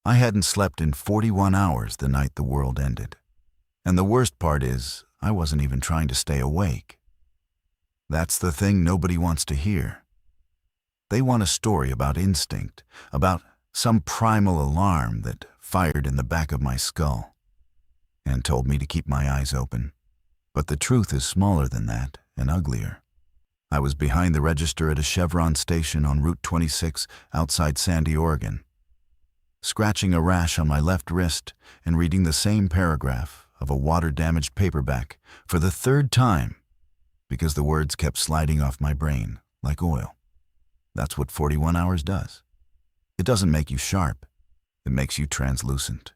I hadn't slept in 41 hours the night the world ended. And the worst part is, I wasn't even trying to stay awake. That's the thing nobody wants to hear. They want a story about instinct, about some primal alarm that fired in the back of my skull and told me to keep my eyes open. But the truth is smaller than that and uglier. I was behind the register at a Chevron station on Route 26 outside Sandy, Oregon, scratching a rash on my left wrist and reading the same paragraph of a water-damaged paperback for the third time because the words kept sliding off my brain like oil. That's what 41 hours does. It doesn't make you sharp. It makes you translucent.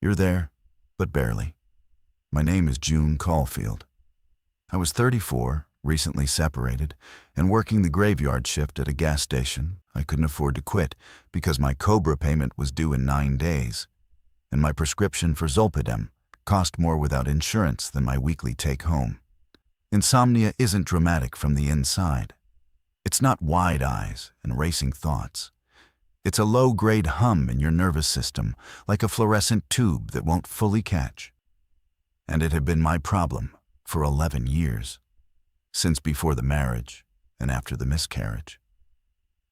You're there, but barely. My name is June Caulfield. I was 34, recently separated, and working the graveyard shift at a gas station I couldn't afford to quit because my COBRA payment was due in 9 days, and my prescription for Zolpidem cost more without insurance than my weekly take-home. Insomnia isn't dramatic from the inside. It's not wide eyes and racing thoughts. It's a low-grade hum in your nervous system, like a fluorescent tube that won't fully catch. And it had been my problem for 11 years, since before the marriage and after the miscarriage.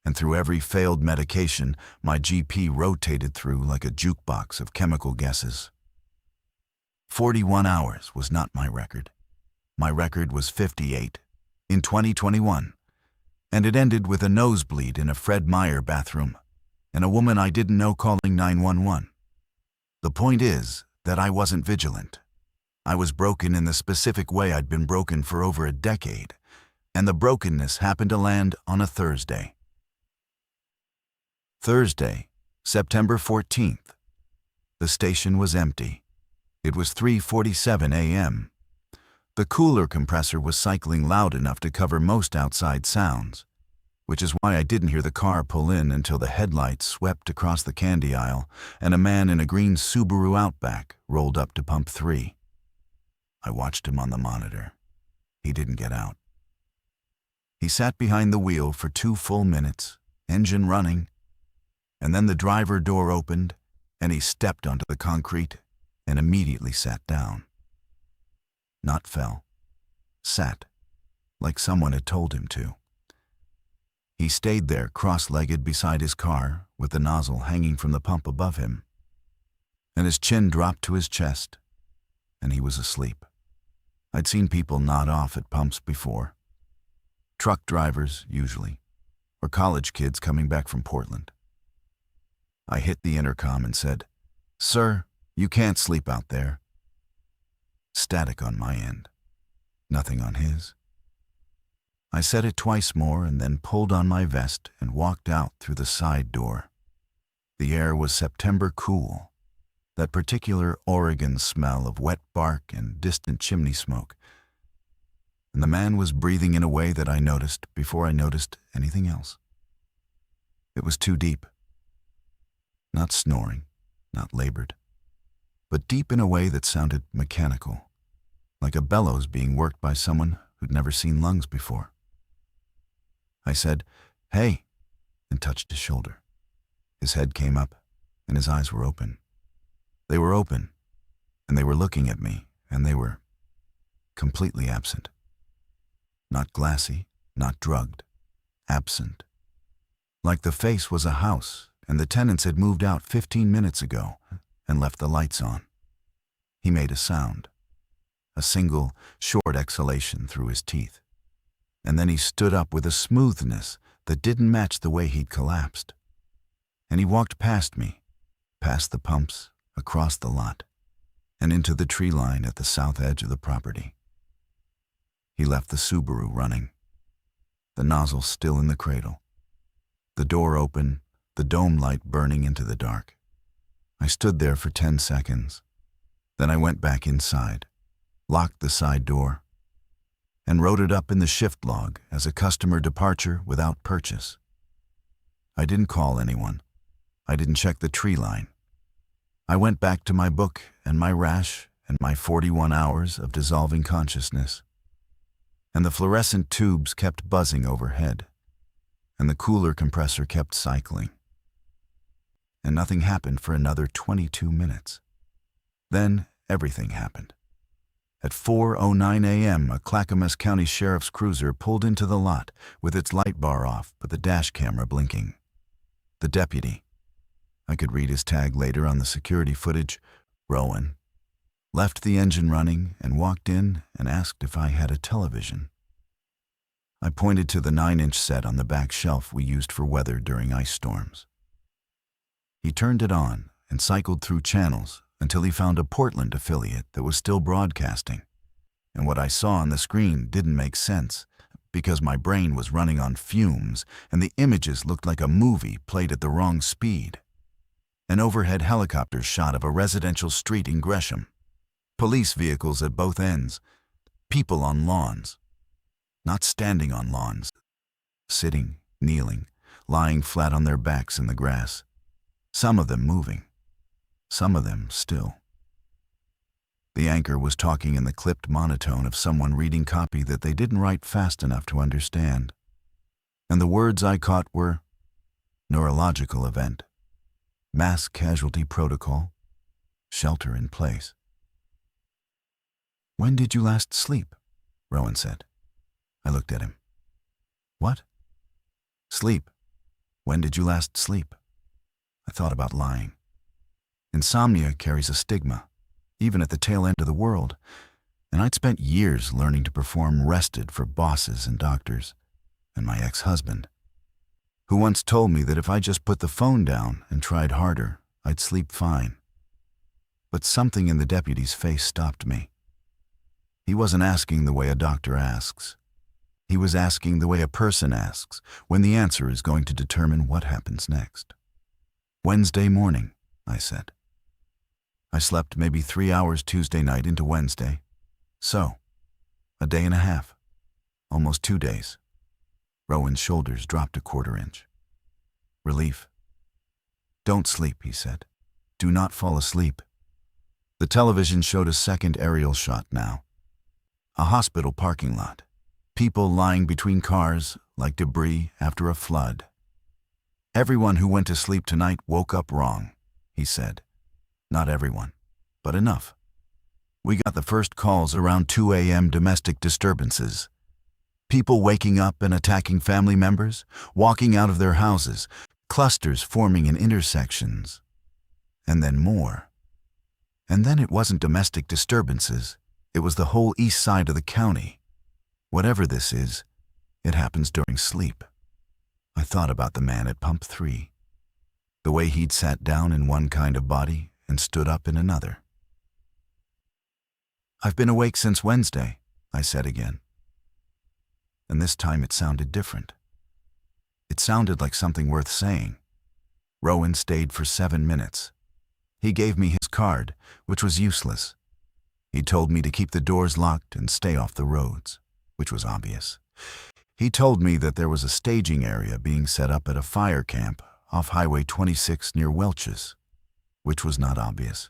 And through every failed medication, my GP rotated through like a jukebox of chemical guesses. 41 hours was not my record. My record was 58 in 2021, and it ended with a nosebleed in a Fred Meyer bathroom and a woman I didn't know calling 911. The point is that I wasn't vigilant. I was broken in the specific way I'd been broken for over a decade, and the brokenness happened to land on a Thursday. Thursday, September 14th. The station was empty. It was 3:47 a.m. The cooler compressor was cycling loud enough to cover most outside sounds, which is why I didn't hear the car pull in until the headlights swept across the candy aisle and a man in a green Subaru Outback rolled up to pump 3. I watched him on the monitor. He didn't get out. He sat behind the wheel for 2 full minutes, engine running, and then the driver door opened and he stepped onto the concrete and immediately sat down. Not fell. Sat, like someone had told him to. He stayed there cross-legged beside his car with the nozzle hanging from the pump above him, and his chin dropped to his chest, and he was asleep. I'd seen people nod off at pumps before. Truck drivers, usually, or college kids coming back from Portland. I hit the intercom and said, "Sir, you can't sleep out there." Static on my end. Nothing on his. I said it twice more and then pulled on my vest and walked out through the side door. The air was September cool, that particular Oregon smell of wet bark and distant chimney smoke. And the man was breathing in a way that I noticed before I noticed anything else. It was too deep. Not snoring, not labored, but deep in a way that sounded mechanical, like a bellows being worked by someone who'd never seen lungs before. I said, "Hey," and touched his shoulder. His head came up, and his eyes were open. They were open, and they were looking at me, and they were completely absent. Not glassy, not drugged, absent. Like the face was a house, and the tenants had moved out 15 minutes ago and left the lights on. He made a sound, a single, short exhalation through his teeth. And then he stood up with a smoothness that didn't match the way he'd collapsed. And he walked past me, past the pumps, across the lot, and into the tree line at the south edge of the property. He left the Subaru running, the nozzle still in the cradle, the door open, the dome light burning into the dark. I stood there for 10 seconds. Then I went back inside, locked the side door, and wrote it up in the shift log as a customer departure without purchase. I didn't call anyone. I didn't check the tree line. I went back to my book and my rash and my 41 hours of dissolving consciousness. And the fluorescent tubes kept buzzing overhead, and the cooler compressor kept cycling. and nothing happened for another 22 minutes. Then everything happened. At 4:09 a.m., a Clackamas County Sheriff's cruiser pulled into the lot with its light bar off but the dash camera blinking. The deputy, I could read his tag later on the security footage, Rowan, left the engine running and walked in and asked if I had a television. I pointed to the 9-inch set on the back shelf we used for weather during ice storms. He turned it on and cycled through channels until he found a Portland affiliate that was still broadcasting, and what I saw on the screen didn't make sense because my brain was running on fumes and the images looked like a movie played at the wrong speed. An overhead helicopter shot of a residential street in Gresham, police vehicles at both ends, people on lawns, not standing on lawns, sitting, kneeling, lying flat on their backs in the grass, some of them moving, some of them still. The anchor was talking in the clipped monotone of someone reading copy that they didn't write fast enough to understand. And the words I caught were neurological event, mass casualty protocol, shelter in place. "When did you last sleep?" Rowan said. I looked at him. "What?" "Sleep. When did you last sleep?" I thought about lying. Insomnia carries a stigma, even at the tail end of the world, and I'd spent years learning to perform rested for bosses and doctors, and my ex-husband, who once told me that if I just put the phone down and tried harder, I'd sleep fine. But something in the deputy's face stopped me. He wasn't asking the way a doctor asks. He was asking the way a person asks when the answer is going to determine what happens next. "Wednesday morning," I said. I slept maybe 3 hours Tuesday night into Wednesday. So, a day and a half. Almost 2 days. Rowan's shoulders dropped a 1/4 inch. Relief. "Don't sleep," he said. "Do not fall asleep." The television showed a second aerial shot now. A hospital parking lot. People lying between cars like debris after a flood. "Everyone who went to sleep tonight woke up wrong," he said. "Not everyone, but enough. We got the first calls around 2 a.m. domestic disturbances. People waking up and attacking family members, walking out of their houses, clusters forming in intersections. And then more. And then it wasn't domestic disturbances, it was the whole east side of the county. Whatever this is, it happens during sleep." I thought about the man at Pump 3, the way he'd sat down in one kind of body and stood up in another. "I've been awake since Wednesday," I said again. And this time it sounded different. It sounded like something worth saying. Rowan stayed for 7 minutes. He gave me his card, which was useless. He told me to keep the doors locked and stay off the roads, which was obvious. He told me that there was a staging area being set up at a fire camp off Highway 26 near Welch's, which was not obvious,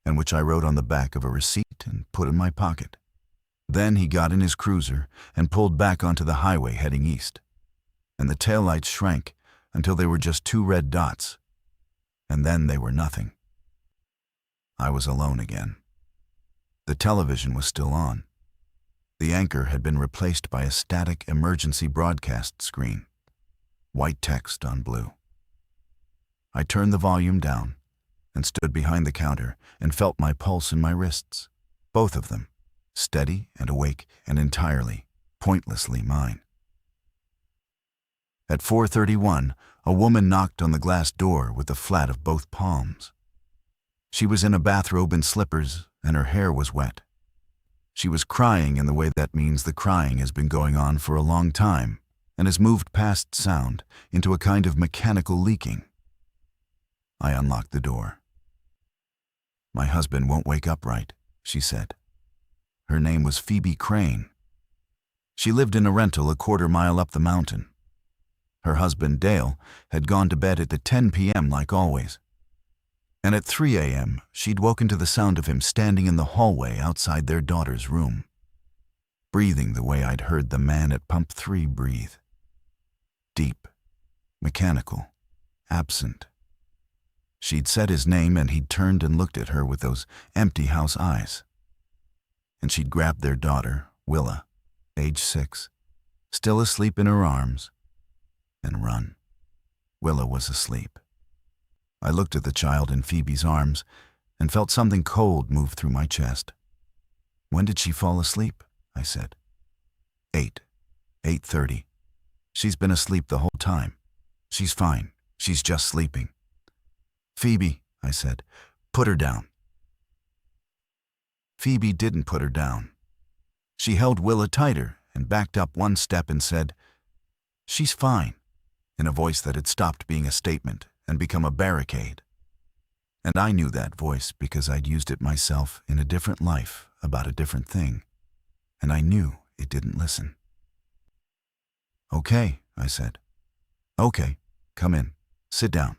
and which I wrote on the back of a receipt and put in my pocket. Then he got in his cruiser and pulled back onto the highway heading east, and the taillights shrank until they were just 2 red dots, and then they were nothing. I was alone again. The television was still on. The anchor had been replaced by a static emergency broadcast screen, white text on blue. I turned the volume down and stood behind the counter and felt my pulse in my wrists, both of them, steady and awake and entirely, pointlessly mine. At 4:31, a woman knocked on the glass door with the flat of both palms. She was in a bathrobe and slippers, and her hair was wet. She was crying in the way that means the crying has been going on for a long time and has moved past sound into a kind of mechanical leaking. I unlocked the door. "My husband won't wake up right," she said. Her name was Phoebe Crane. She lived in a rental a 1/4 mile up the mountain. Her husband, Dale, had gone to bed at 10 p.m. like always. And at 3 a.m., she'd woken to the sound of him standing in the hallway outside their daughter's room, breathing the way I'd heard the man at Pump 3 breathe. Deep, mechanical, absent. She'd said his name and he'd turned and looked at her with those empty house eyes. And she'd grabbed their daughter, Willa, age 6, still asleep in her arms, and run. Willa was asleep. I looked at the child in Phoebe's arms and felt something cold move through my chest. "When did she fall asleep?" I said. 8:30. She's been asleep the whole time. She's fine. She's just sleeping." "Phoebe," I said, "put her down." Phoebe didn't put her down. She held Willa tighter and backed up one step and said, "She's fine," in a voice that had stopped being a statement and become a barricade. And I knew that voice because I'd used it myself in a different life about a different thing, and I knew it didn't listen. "Okay," I said. "Okay, come in. Sit down."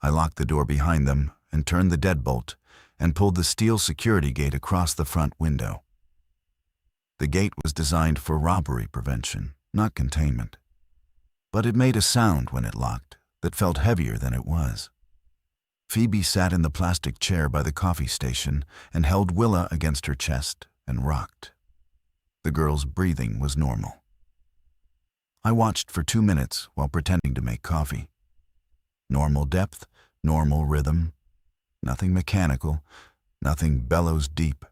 I locked the door behind them and turned the deadbolt and pulled the steel security gate across the front window. The gate was designed for robbery prevention, not containment. But it made a sound when it locked that felt heavier than it was. Phoebe sat in the plastic chair by the coffee station and held Willa against her chest and rocked. The girl's breathing was normal. I watched for 2 minutes while pretending to make coffee. Normal depth, normal rhythm, nothing mechanical, nothing bellows deep.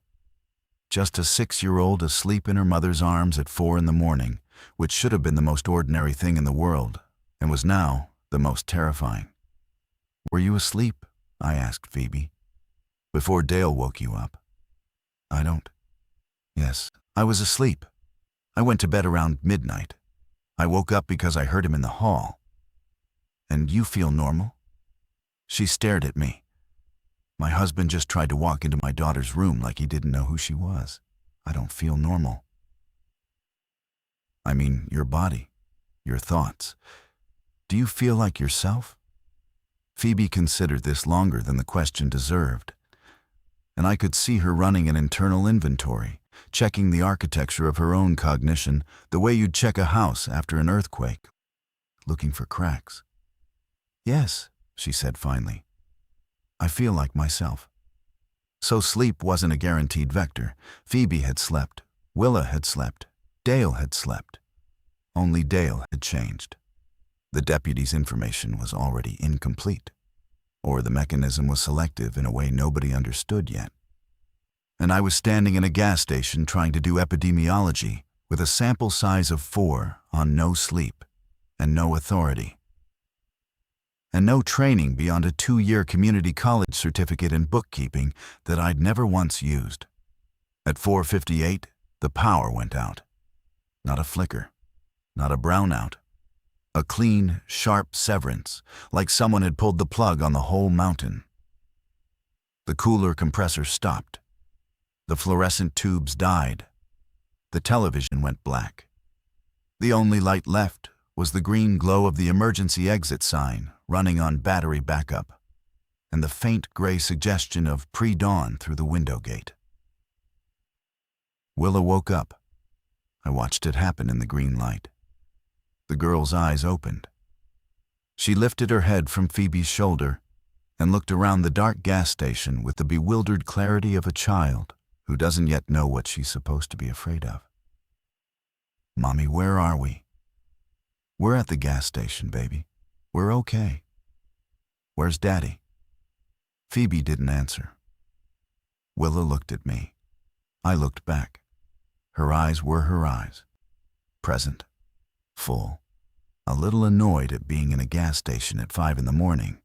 Just a 6-year-old asleep in her mother's arms at 4 in the morning, which should have been the most ordinary thing in the world, and was now the most terrifying. "Were you asleep?" I asked Phoebe. "Before Dale woke you up?" "I don't." "Yes, I was asleep. I went to bed around midnight. I woke up because I heard him in the hall." "And you feel normal?" She stared at me. "My husband just tried to walk into my daughter's room like he didn't know who she was. I don't feel normal." "I mean, your body, your thoughts. Do you feel like yourself?" Phoebe considered this longer than the question deserved, and I could see her running an internal inventory, checking the architecture of her own cognition the way you'd check a house after an earthquake, looking for cracks. "Yes," she said finally. "I feel like myself." So sleep wasn't a guaranteed vector. Phoebe had slept. Willa had slept. Dale had slept. Only Dale had changed. The deputy's information was already incomplete, or the mechanism was selective in a way nobody understood yet. And I was standing in a gas station trying to do epidemiology with a sample size of 4 on no sleep and no authority. And no training beyond a 2-year community college certificate in bookkeeping that I'd never once used. At 4:58, the power went out. Not a flicker, not a brownout. A clean, sharp severance, like someone had pulled the plug on the whole mountain. The cooler compressor stopped. The fluorescent tubes died. The television went black. The only light left was the green glow of the emergency exit sign running on battery backup, and the faint gray suggestion of pre-dawn through the window gate. Willa woke up. I watched it happen in the green light. The girl's eyes opened. She lifted her head from Phoebe's shoulder and looked around the dark gas station with the bewildered clarity of a child who doesn't yet know what she's supposed to be afraid of. "Mommy, where are we?" "We're at the gas station, baby. We're okay." "Where's Daddy?" Phoebe didn't answer. Willa looked at me. I looked back. Her eyes were her eyes. Present. Full. A little annoyed at being in a gas station at 5 in the morning,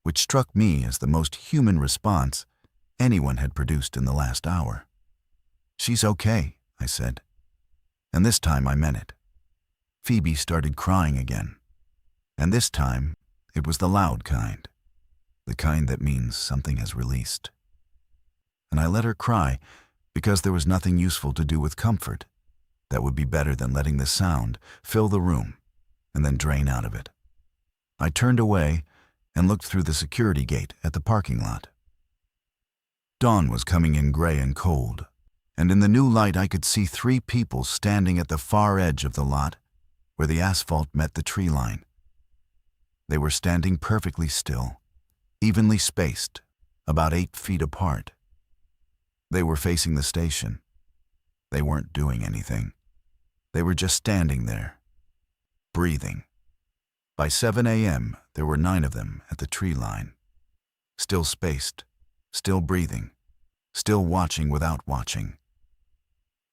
which struck me as the most human response anyone had produced in the last hour. "She's okay," I said. And this time I meant it. Phoebe started crying again. And this time, it was the loud kind. The kind that means something has released. And I let her cry because there was nothing useful to do with comfort that would be better than letting the sound fill the room and then drain out of it. I turned away and looked through the security gate at the parking lot. Dawn was coming in gray and cold, and in the new light I could see 3 people standing at the far edge of the lot where the asphalt met the tree line. They were standing perfectly still, evenly spaced, about 8 feet apart. They were facing the station. They weren't doing anything. They were just standing there, breathing. By 7 a.m., there were 9 of them at the tree line. Still spaced, still breathing, still watching without watching.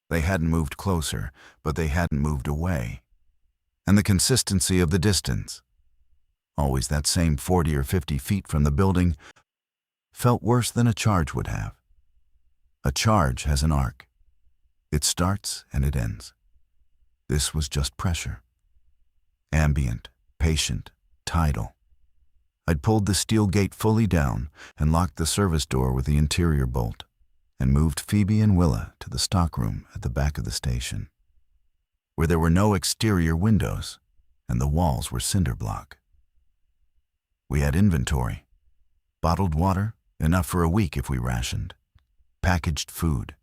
They hadn't moved closer, but they hadn't moved away. And the consistency of the distance, always that same 40 or 50 feet from the building, felt worse than a charge would have. A charge has an arc. It starts and it ends. This was just pressure. Ambient, patient, tidal. I'd pulled the steel gate fully down and locked the service door with the interior bolt, and moved Phoebe and Willa to the stockroom at the back of the station, where there were no exterior windows and the walls were cinder block. We had inventory. Bottled water, enough for a week if we rationed. Packaged food.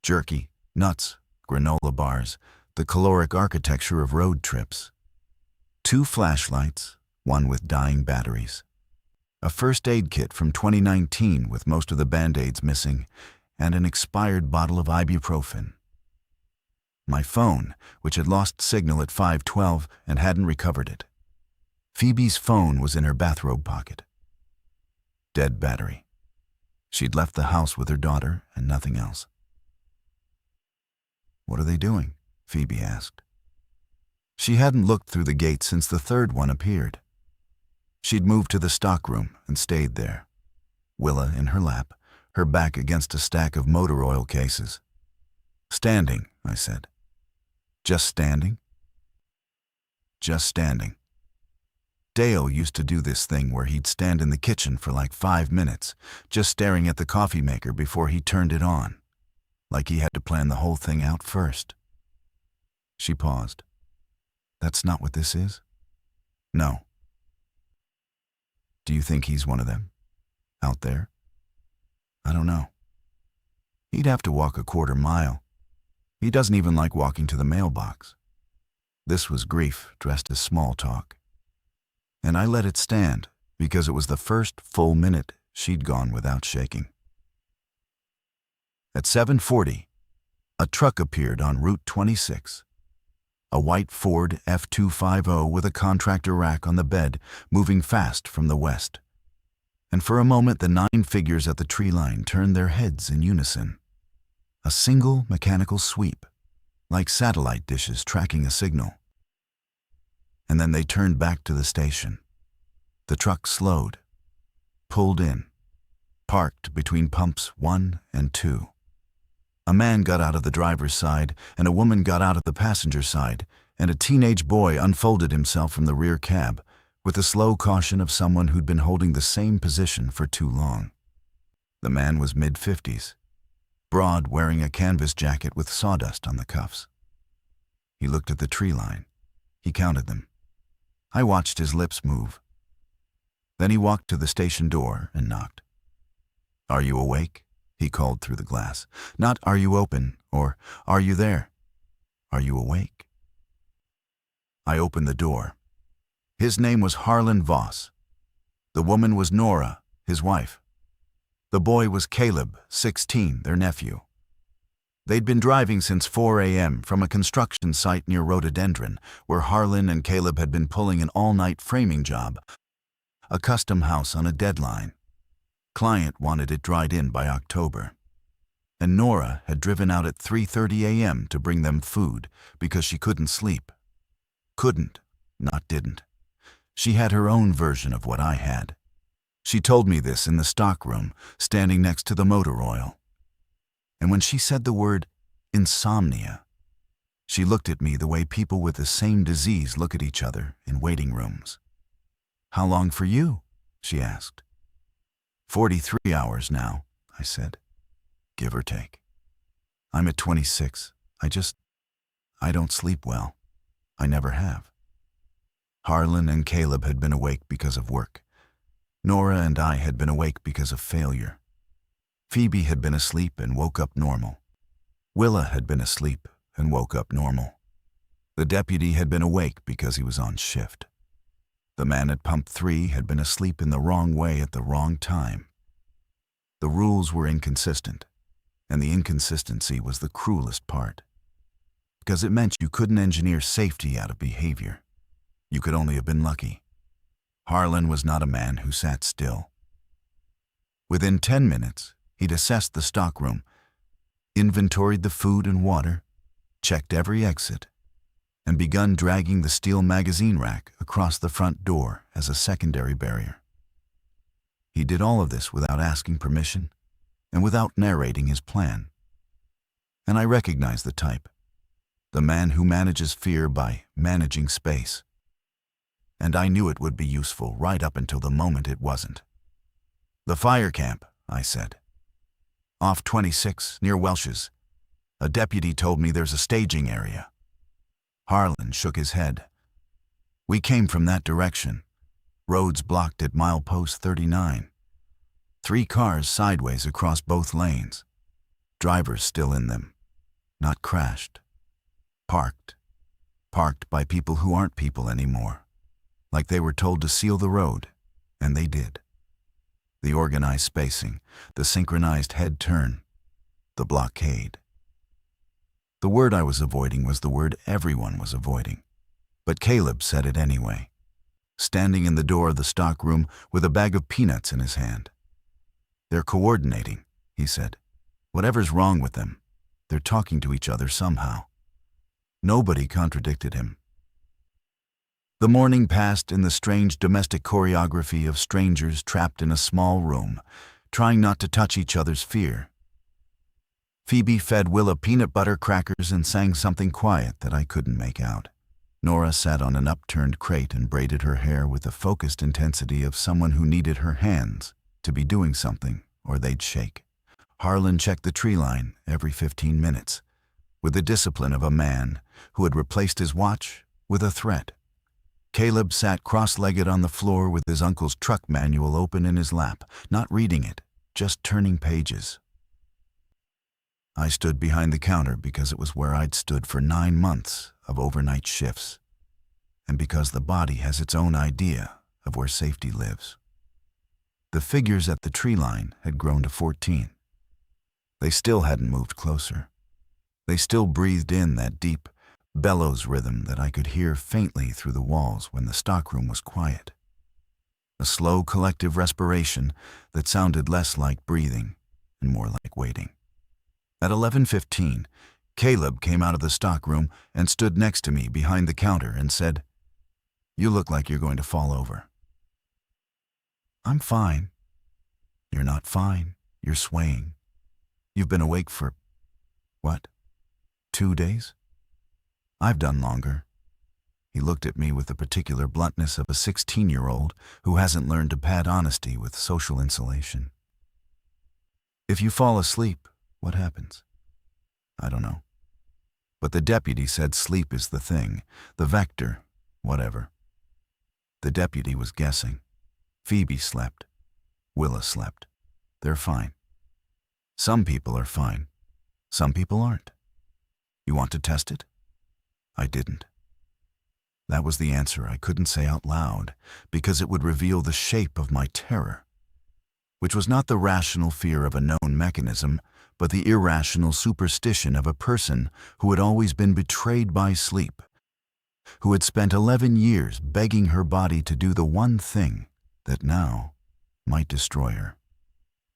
Jerky, nuts, granola bars, the caloric architecture of road trips. 2 flashlights, one with dying batteries. A first aid kit from 2019 with most of the Band-Aids missing, and an expired bottle of ibuprofen. My phone, which had lost signal at 5:12 and hadn't recovered it. Phoebe's phone was in her bathrobe pocket. Dead battery. She'd left the house with her daughter and nothing else. "What are they doing?" Phoebe asked. She hadn't looked through the gate since the third one appeared. She'd moved to the stockroom and stayed there, Willa in her lap, her back against a stack of motor oil cases. "Standing," I said. "Just standing?" "Just standing." Dale used to do this thing where he'd stand in the kitchen for like 5 minutes, just staring at the coffee maker before he turned it on, like he had to plan the whole thing out first. She paused. "That's not what this is?" "No." "Do you think he's one of them? Out there?" "I don't know. He'd have to walk a quarter mile. He doesn't even like walking to the mailbox." This was grief dressed as small talk. And I let it stand because it was the first full minute she'd gone without shaking. At 7:40, a truck appeared on Route 26. A white Ford F250 with a contractor rack on the bed, moving fast from the west. And for a moment the 9 figures at the tree line turned their heads in unison. A single mechanical sweep, like satellite dishes tracking a signal. And then they turned back to the station. The truck slowed, pulled in, parked between pumps 1 and 2. A man got out of the driver's side, and a woman got out of the passenger side, and a teenage boy unfolded himself from the rear cab, with the slow caution of someone who'd been holding the same position for too long. The man was mid-50s, broad, wearing a canvas jacket with sawdust on the cuffs. He looked at the tree line. He counted them. I watched his lips move. Then he walked to the station door and knocked. "Are you awake?" he called through the glass. Not "Are you open?" or "Are you there?" "Are you awake?" I opened the door. His name was Harlan Voss. The woman was Nora, his wife. The boy was Caleb, 16, their nephew. They'd been driving since 4 a.m. from a construction site near Rhododendron, where Harlan and Caleb had been pulling an all-night framing job, a custom house on a deadline. Client wanted it dried in by October. And Nora had driven out at 3:30 a.m. to bring them food because she couldn't sleep. Couldn't, not didn't. She had her own version of what I had. She told me this in the stockroom, standing next to the motor oil. And when she said the word insomnia, she looked at me the way people with the same disease look at each other in waiting rooms. "How long for you?" she asked. 43 hours now, I said, give or take. I'm at 26. I don't sleep well. I never have. Harlan and Caleb had been awake because of work. Nora and I had been awake because of failure. Phoebe had been asleep and woke up normal. Willa had been asleep and woke up normal. The deputy had been awake because he was on shift. The man at pump 3 had been asleep in the wrong way at the wrong time. The rules were inconsistent, and the inconsistency was the cruelest part, because it meant you couldn't engineer safety out of behavior. You could only have been lucky. Harlan was not a man who sat still. Within 10 minutes, he'd assessed the stockroom, inventoried the food and water, checked every exit, and begun dragging the steel magazine rack across the front door as a secondary barrier. He did all of this without asking permission and without narrating his plan. And I recognized the type, the man who manages fear by managing space. And I knew it would be useful right up until the moment it wasn't. "The fire camp," I said. "Off 26, near Welsh's. A deputy told me there's a staging area." Harlan shook his head. "We came from that direction. Roads blocked at milepost 39. 3 cars sideways across both lanes. Drivers still in them. Not crashed. Parked. Parked by people who aren't people anymore. Like they were told to seal the road, and they did. The organized spacing, the synchronized head turn, the blockade. The word I was avoiding was the word everyone was avoiding. But Caleb said it anyway, standing in the door of the stockroom with a bag of peanuts in his hand. "They're coordinating," he said. "Whatever's wrong with them, they're talking to each other somehow." Nobody contradicted him. The morning passed in the strange domestic choreography of strangers trapped in a small room, trying not to touch each other's fear. Phoebe fed Willa peanut butter crackers and sang something quiet that I couldn't make out. Nora sat on an upturned crate and braided her hair with the focused intensity of someone who needed her hands to be doing something or they'd shake. Harlan checked the tree line every 15 minutes, with the discipline of a man who had replaced his watch with a threat. Caleb sat cross-legged on the floor with his uncle's truck manual open in his lap, not reading it, just turning pages. I stood behind the counter because it was where I'd stood for 9 months of overnight shifts, and because the body has its own idea of where safety lives. The figures at the tree line had grown to 14. They still hadn't moved closer. They still breathed in that deep bellows rhythm that I could hear faintly through the walls when the stockroom was quiet. A slow collective respiration that sounded less like breathing and more like waiting. At 11:15, Caleb came out of the stockroom and stood next to me behind the counter and said, "You look like you're going to fall over." "I'm fine." "You're not fine. You're swaying. You've been awake for, what, 2 days? I've done longer." He looked at me with the particular bluntness of a 16-year-old who hasn't learned to pad honesty with social insulation. "If you fall asleep, what happens?" "I don't know. But the deputy said sleep is the thing, the vector, whatever." The deputy was guessing. Phoebe slept. Willa slept. They're fine. Some people are fine. Some people aren't. You want to test it? I didn't. That was the answer I couldn't say out loud because it would reveal the shape of my terror, which was not the rational fear of a known mechanism, but the irrational superstition of a person who had always been betrayed by sleep, who had spent 11 years begging her body to do the one thing that now might destroy her,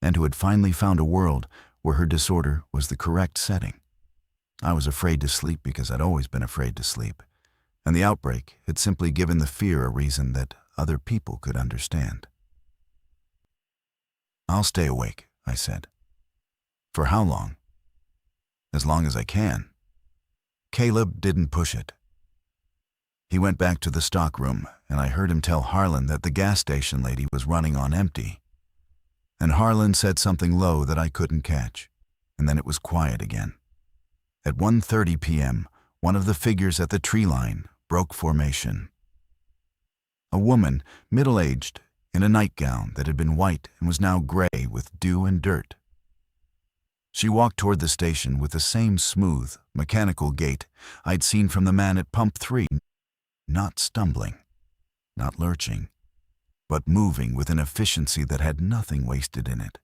and who had finally found a world where her disorder was the correct setting. I was afraid to sleep because I'd always been afraid to sleep, and the outbreak had simply given the fear a reason that other people could understand. "I'll stay awake," I said. "For how long?" "As long as I can." Caleb didn't push it. He went back to the stockroom, and I heard him tell Harlan that the gas station lady was running on empty. And Harlan said something low that I couldn't catch, and then it was quiet again. At 1:30 p.m., one of the figures at the tree line broke formation. A woman, middle-aged, in a nightgown that had been white and was now gray with dew and dirt. She walked toward the station with the same smooth, mechanical gait I'd seen from the man at pump 3, not stumbling. not lurching, but moving with an efficiency that had nothing wasted in it,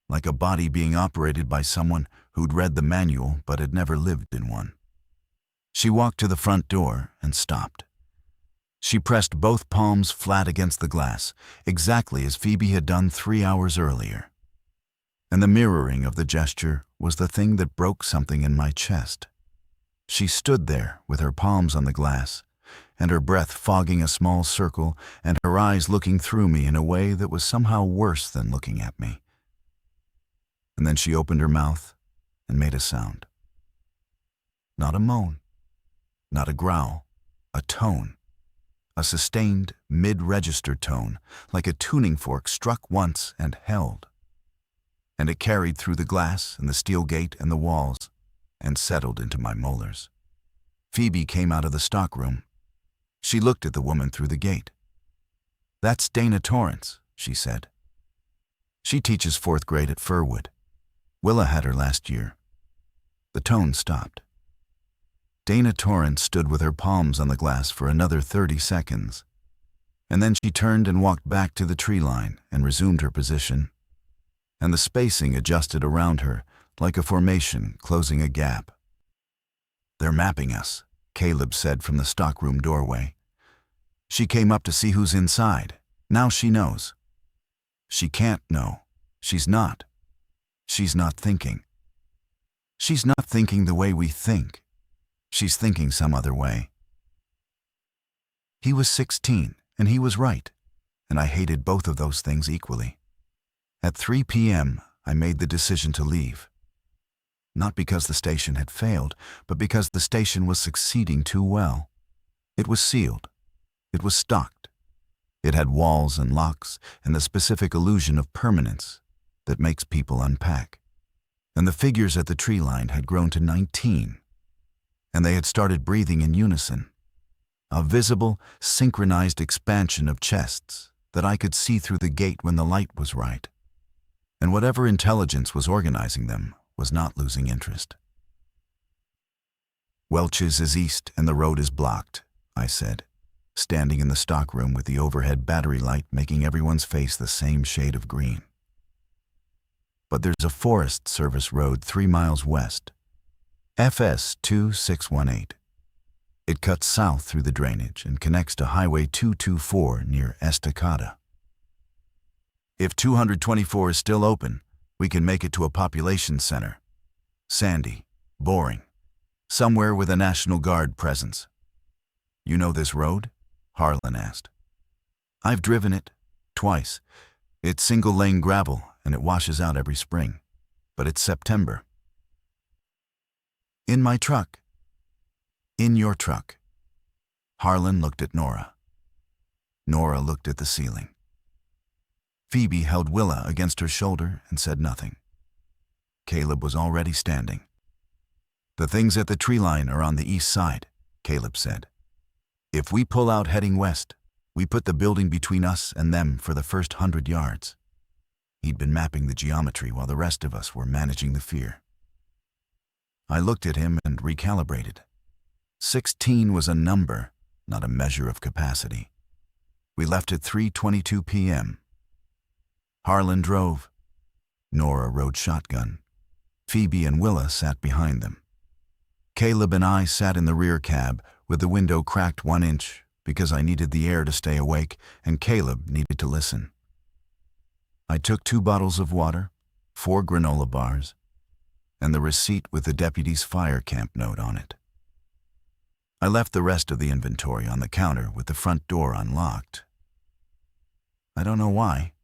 like a body being operated by someone who'd read the manual but had never lived in one. She walked to the front door and stopped. She pressed both palms flat against the glass, exactly as Phoebe had done 3 hours earlier. And the mirroring of the gesture was the thing that broke something in my chest. She stood there with her palms on the glass, and her breath fogging a small circle, and her eyes looking through me in a way that was somehow worse than looking at me. And then she opened her mouth and made a sound. Not a moan, not a growl, a tone. A sustained, mid-register tone, like a tuning fork struck once and held. And it carried through the glass and the steel gate and the walls and settled into my molars. Phoebe came out of the stockroom. She looked at the woman through the gate. "That's Dana Torrance," she said. "She teaches 4th grade at Furwood. Willa had her last year." The tone stopped. Dana Torrance stood with her palms on the glass for another 30 seconds, and then she turned and walked back to the tree line and resumed her position, and the spacing adjusted around her like a formation closing a gap. "They're mapping us," Caleb said from the stockroom doorway. "She came up to see who's inside. Now she knows." "She can't know. She's not. She's not thinking. She's not thinking the way we think. She's thinking some other way." He was 16, and he was right, and I hated both of those things equally. At 3 p.m., I made the decision to leave. Not because the station had failed, but because the station was succeeding too well. It was sealed. It was stocked. It had walls and locks and the specific illusion of permanence that makes people unpack. And the figures at the tree line had grown to 19. And they had started breathing in unison, a visible, synchronized expansion of chests that I could see through the gate when the light was right. And whatever intelligence was organizing them was not losing interest. "Welch's is east and the road is blocked," I said, standing in the stockroom with the overhead battery light making everyone's face the same shade of green. "But there's a Forest Service road 3 miles west. FS 2618. It cuts south through the drainage and connects to Highway 224 near Estacada. If 224 is still open, we can make it to a population center. Sandy, boring, somewhere with a National Guard presence." "You know this road?" Harlan asked. "I've driven it, twice. It's single-lane gravel and it washes out every spring. But it's September." "In my truck." "In your truck." Harlan looked at Nora. Nora looked at the ceiling. Phoebe held Willa against her shoulder and said nothing. Caleb was already standing. "The things at the tree line are on the east side," Caleb said. "If we pull out heading west, we put the building between us and them for the first 100 yards. He'd been mapping the geometry while the rest of us were managing the fear. I looked at him and recalibrated. 16 was a number, not a measure of capacity. We left at 3:22 p.m. Harlan drove. Nora rode shotgun. Phoebe and Willa sat behind them. Caleb and I sat in the rear cab with the window cracked 1 inch because I needed the air to stay awake and Caleb needed to listen. I took 2 bottles of water, 4 granola bars, and the receipt with the deputy's fire camp note on it. I left the rest of the inventory on the counter with the front door unlocked. I don't know why.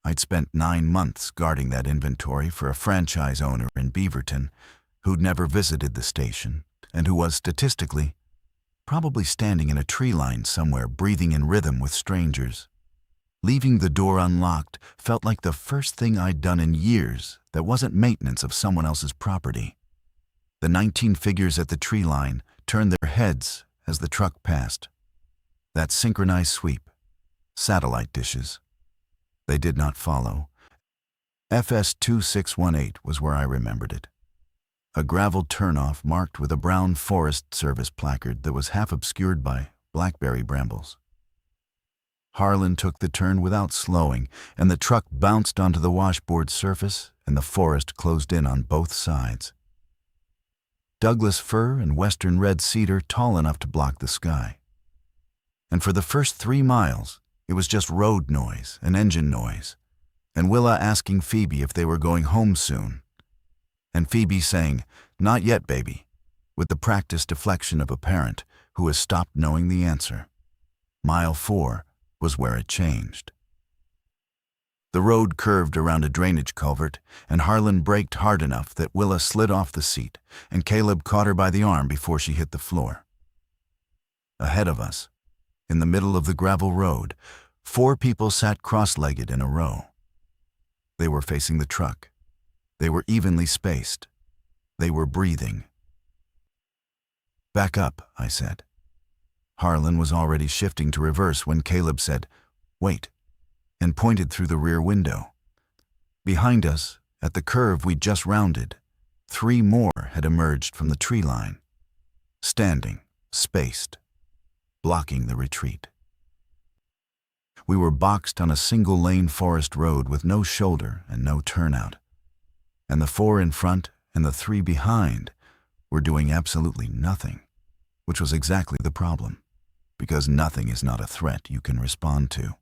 I'd spent 9 months guarding that inventory for a franchise owner in Beaverton who'd never visited the station and who was, statistically, probably standing in a tree line somewhere breathing in rhythm with strangers. Leaving the door unlocked felt like the first thing I'd done in years that wasn't maintenance of someone else's property. The 19 figures at the tree line turned their heads as the truck passed. That synchronized sweep. Satellite dishes. They did not follow. FS 2618 was where I remembered it. A gravel turnoff marked with a brown Forest Service placard that was half obscured by blackberry brambles. Harlan took the turn without slowing, and the truck bounced onto the washboard surface, and the forest closed in on both sides. Douglas fir and western red cedar tall enough to block the sky. And for the first 3 miles, it was just road noise and engine noise, and Willa asking Phoebe if they were going home soon, and Phoebe saying, "Not yet, baby," with the practiced deflection of a parent who has stopped knowing the answer. Mile 4 was where it changed. The road curved around a drainage culvert, and Harlan braked hard enough that Willa slid off the seat, and Caleb caught her by the arm before she hit the floor. Ahead of us, in the middle of the gravel road, 4 people sat cross-legged in a row. They were facing the truck. They were evenly spaced. They were breathing. "Back up," I said. Harlan was already shifting to reverse when Caleb said, "Wait," and pointed through the rear window. Behind us, at the curve we'd just rounded, 3 more had emerged from the tree line, standing, spaced, blocking the retreat. We were boxed on a single-lane forest road with no shoulder and no turnout, and the 4 in front and the 3 behind were doing absolutely nothing, which was exactly the problem, because nothing is not a threat you can respond to.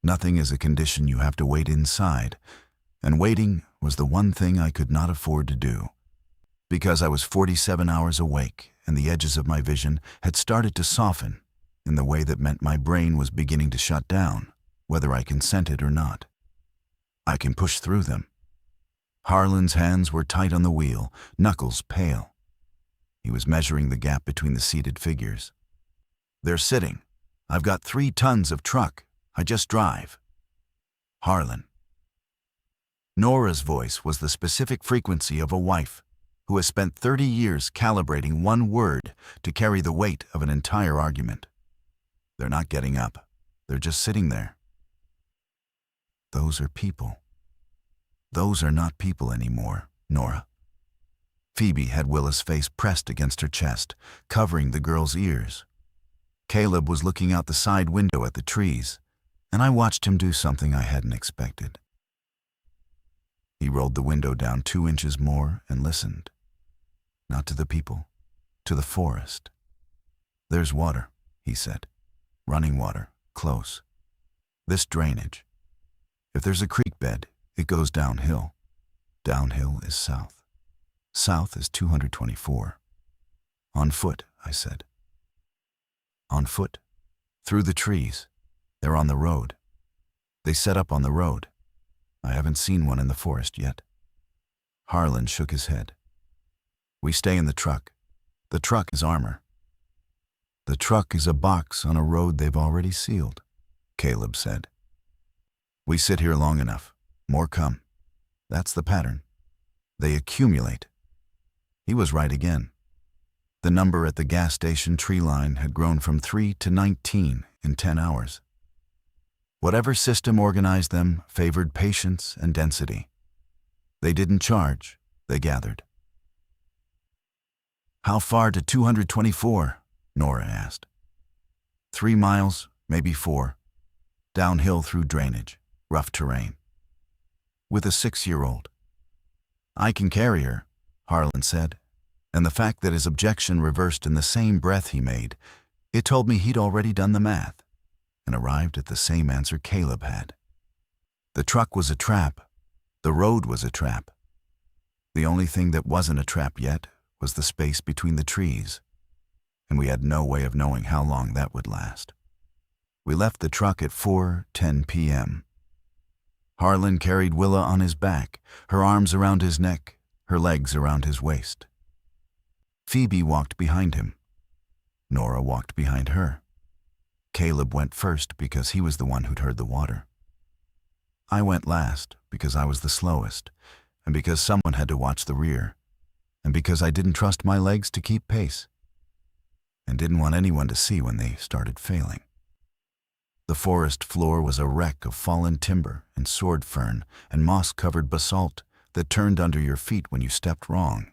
Nothing is a condition you have to wait inside, and waiting was the one thing I could not afford to do, because I was 47 hours awake and the edges of my vision had started to soften in the way that meant my brain was beginning to shut down, whether I consented or not. I can push through them. Harlan's hands were tight on the wheel, knuckles pale. He was measuring the gap between the seated figures. "They're sitting. I've got 3 tons of truck. I just drive." Harlan. Nora's voice was the specific frequency of a wife who has spent 30 years calibrating one word to carry the weight of an entire argument. "They're not getting up. They're just sitting there." "Those are people." "Those are not people anymore, Nora." Phoebe had Willa's face pressed against her chest, covering the girl's ears. Caleb was looking out the side window at the trees, and I watched him do something I hadn't expected. He rolled the window down 2 inches more and listened. Not to the people, to the forest. "There's water," he said. "Running water, close. This drainage. If there's a creek bed, it goes downhill. Downhill is south. South is 224. On foot," I said. "On foot. Through the trees. They're on the road. They set up on the road. I haven't seen one in the forest yet." Harlan shook his head. "We stay in the truck. The truck is armor." "The truck is a box on a road they've already sealed," Caleb said. "We sit here long enough. More come. That's the pattern. They accumulate." He was right again. The number at the gas station tree line had grown from 3 to 19 in 10 hours. Whatever system organized them favored patience and density. They didn't charge, they gathered. "How far to 224? Nora asked. 3 miles, maybe 4. Downhill through drainage, rough terrain. With a 6-year-old. "I can carry her," Harlan said, and the fact that his objection reversed in the same breath he made, it told me he'd already done the math and arrived at the same answer Caleb had. The truck was a trap. The road was a trap. The only thing that wasn't a trap yet was the space between the trees, and we had no way of knowing how long that would last. We left the truck at 4:10 p.m. Harlan carried Willa on his back, her arms around his neck, her legs around his waist. Phoebe walked behind him. Nora walked behind her. Caleb went first because he was the one who'd heard the water. I went last because I was the slowest, and because someone had to watch the rear, and because I didn't trust my legs to keep pace, and didn't want anyone to see when they started failing. The forest floor was a wreck of fallen timber and sword fern and moss-covered basalt that turned under your feet when you stepped wrong.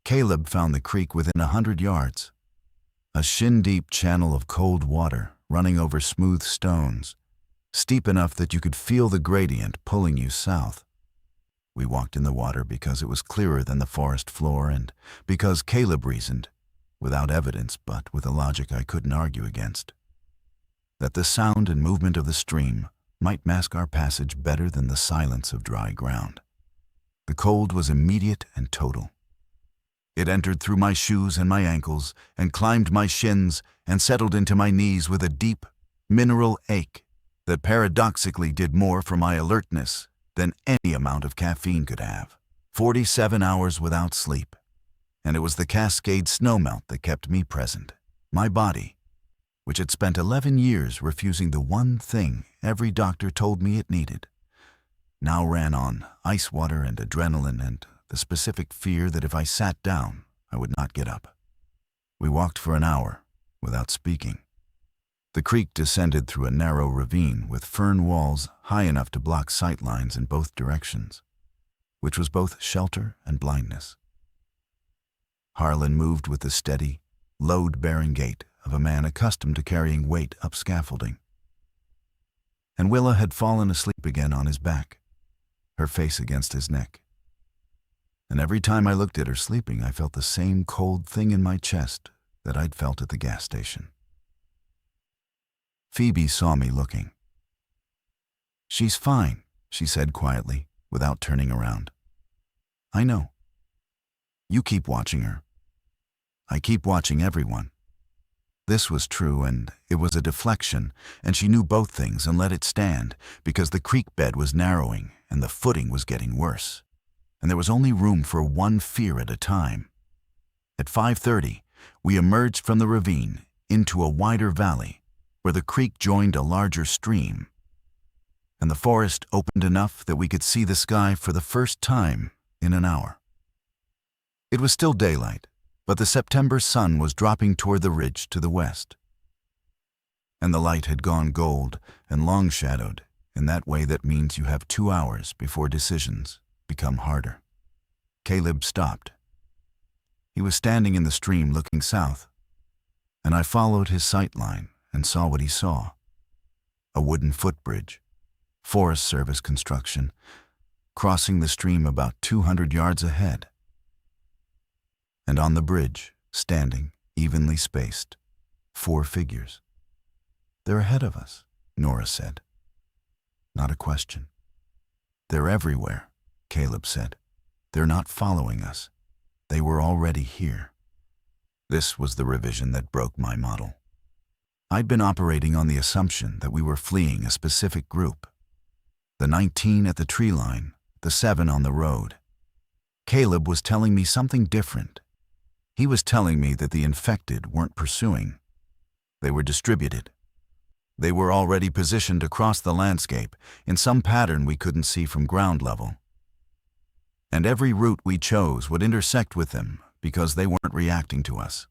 Caleb found the creek within 100 yards, a shin-deep channel of cold water running over smooth stones, steep enough that you could feel the gradient pulling you south. We walked in the water because it was clearer than the forest floor and because Caleb reasoned, without evidence but with a logic I couldn't argue against, that the sound and movement of the stream might mask our passage better than the silence of dry ground. The cold was immediate and total. It entered through my shoes and my ankles and climbed my shins and settled into my knees with a deep, mineral ache that paradoxically did more for my alertness than any amount of caffeine could have. 47 hours without sleep, and it was the Cascade snowmelt that kept me present. My body, which had spent 11 years refusing the one thing every doctor told me it needed, now ran on ice water and adrenaline and the specific fear that if I sat down, I would not get up. We walked for an hour without speaking. The creek descended through a narrow ravine with fern walls high enough to block sight lines in both directions, which was both shelter and blindness. Harlan moved with the steady, load-bearing gait of a man accustomed to carrying weight up scaffolding. And Willa had fallen asleep again on his back, her face against his neck. And every time I looked at her sleeping, I felt the same cold thing in my chest that I'd felt at the gas station. Phoebe saw me looking. "She's fine," she said quietly, without turning around. "I know. You keep watching her. I keep watching everyone." This was true, and it was a deflection, and she knew both things and let it stand, because the creek bed was narrowing and the footing was getting worse, and there was only room for one fear at a time. At 5:30, we emerged from the ravine into a wider valley where the creek joined a larger stream, and the forest opened enough that we could see the sky for the first time in an hour. It was still daylight, but the September sun was dropping toward the ridge to the west, and the light had gone gold and long-shadowed in that way that means you have 2 hours before decisions become harder. Caleb stopped. He was standing in the stream looking south, and I followed his sight line and saw what he saw. A wooden footbridge, Forest Service construction, crossing the stream about 200 yards ahead. And on the bridge, standing, evenly spaced, 4 figures. "They're ahead of us," Nora said. Not a question. "They're everywhere," Caleb said. "They're not following us. They were already here." This was the revision that broke my model. I'd been operating on the assumption that we were fleeing a specific group. The 19 at the tree line, the 7 on the road. Caleb was telling me something different. He was telling me that the infected weren't pursuing. They were distributed. They were already positioned across the landscape in some pattern we couldn't see from ground level. And every route we chose would intersect with them because they weren't reacting to us.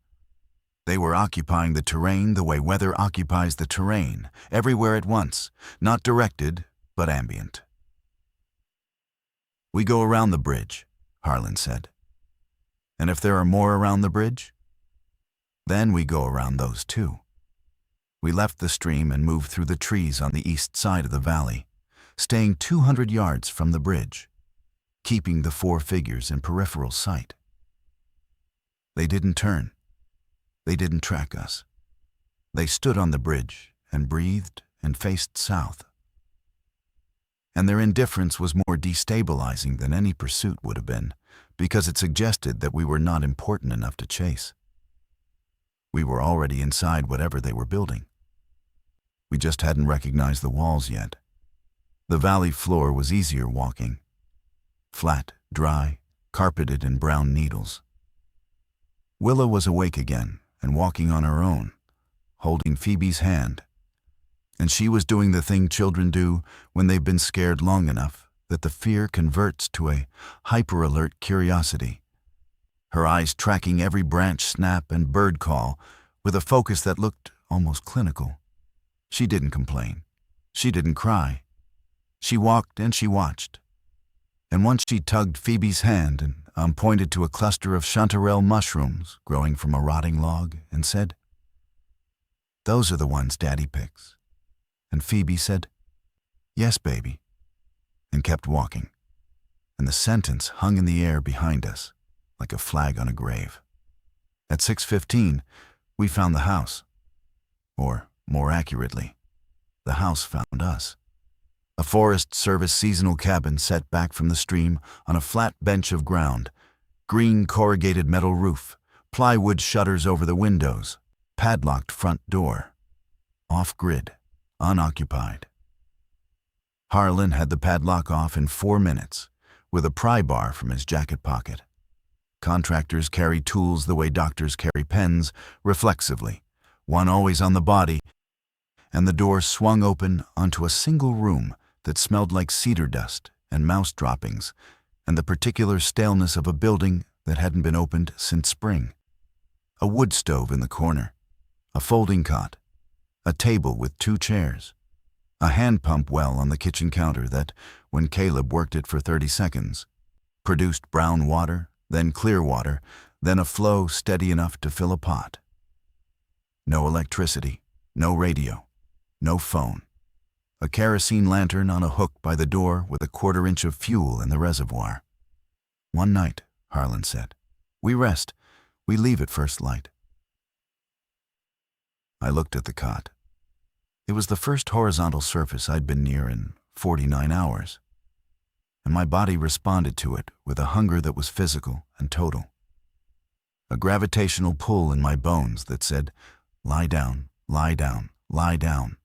They were occupying the terrain the way weather occupies the terrain, everywhere at once, not directed, but ambient. "We go around the bridge," Harlan said. "And if there are more around the bridge, then we go around those too." We left the stream and moved through the trees on the east side of the valley, staying 200 yards from the bridge, keeping the 4 figures in peripheral sight. They didn't turn. They didn't track us. They stood on the bridge and breathed and faced south. And their indifference was more destabilizing than any pursuit would have been, because it suggested that we were not important enough to chase. We were already inside whatever they were building. We just hadn't recognized the walls yet. The valley floor was easier walking. Flat, dry, carpeted in brown needles. Willa was awake again and walking on her own, holding Phoebe's hand. And she was doing the thing children do when they've been scared long enough that the fear converts to a hyper-alert curiosity. Her eyes tracking every branch snap and bird call with a focus that looked almost clinical. She didn't complain. She didn't cry. She walked and she watched. And once she tugged Phoebe's hand and pointed to a cluster of chanterelle mushrooms growing from a rotting log and said, Those are the ones Daddy picks. And Phoebe said, "Yes, baby," and kept walking. And the sentence hung in the air behind us, like a flag on a grave. At 6:15, we found the house. Or, more accurately, the house found us. A Forest Service seasonal cabin set back from the stream on a flat bench of ground, green corrugated metal roof, plywood shutters over the windows, padlocked front door. Off-grid, unoccupied. Harlan had the padlock off in 4 minutes, with a pry bar from his jacket pocket. Contractors carry tools the way doctors carry pens, reflexively, one always on the body, and the door swung open onto a single room that smelled like cedar dust and mouse droppings and the particular staleness of a building that hadn't been opened since spring. A wood stove in the corner, a folding cot, a table with 2 chairs, a hand pump well on the kitchen counter that, when Caleb worked it for 30 seconds, produced brown water, then clear water, then a flow steady enough to fill a pot. No electricity, no radio, no phone. A kerosene lantern on a hook by the door with a 1/4 inch of fuel in the reservoir. "One night," Harlan said. "We rest. We leave at first light." I looked at the cot. It was the first horizontal surface I'd been near in 49 hours, and my body responded to it with a hunger that was physical and total. A gravitational pull in my bones that said, "Lie down, lie down, lie down,"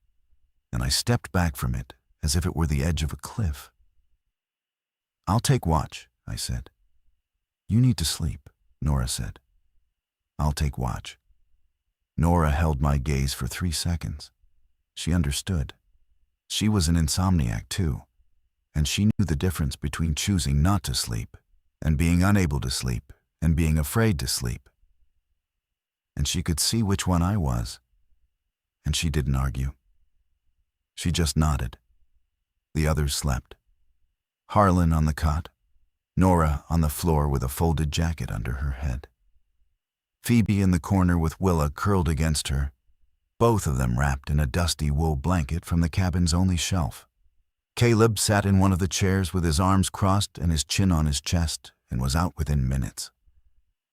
and I stepped back from it as if it were the edge of a cliff. "I'll take watch," I said. "You need to sleep," Nora said. "I'll take watch." Nora held my gaze for 3 seconds. She understood. She was an insomniac too, and she knew the difference between choosing not to sleep and being unable to sleep and being afraid to sleep. And she could see which one I was, and she didn't argue. She just nodded. The others slept. Harlan on the cot, Nora on the floor with a folded jacket under her head. Phoebe in the corner with Willa curled against her, both of them wrapped in a dusty wool blanket from the cabin's only shelf. Caleb sat in one of the chairs with his arms crossed and his chin on his chest and was out within minutes.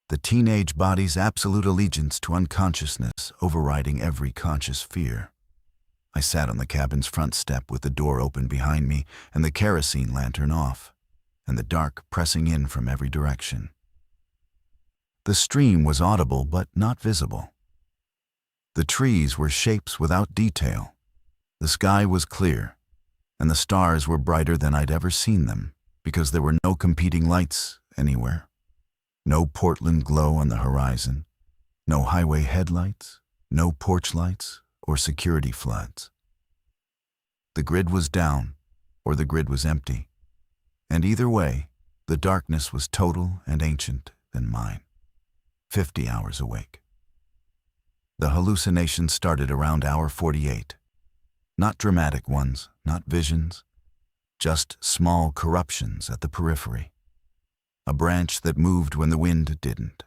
The teenage body's absolute allegiance to unconsciousness overriding every conscious fear. I sat on the cabin's front step with the door open behind me and the kerosene lantern off, and the dark pressing in from every direction. The stream was audible but not visible. The trees were shapes without detail. The sky was clear, and the stars were brighter than I'd ever seen them because there were no competing lights anywhere. No Portland glow on the horizon, no highway headlights, no porch lights or security floods. The grid was down, or the grid was empty, and either way, the darkness was total and ancient and mine. 50 hours awake. The hallucinations started around hour 48. Not dramatic ones, not visions, just small corruptions at the periphery. A branch that moved when the wind didn't.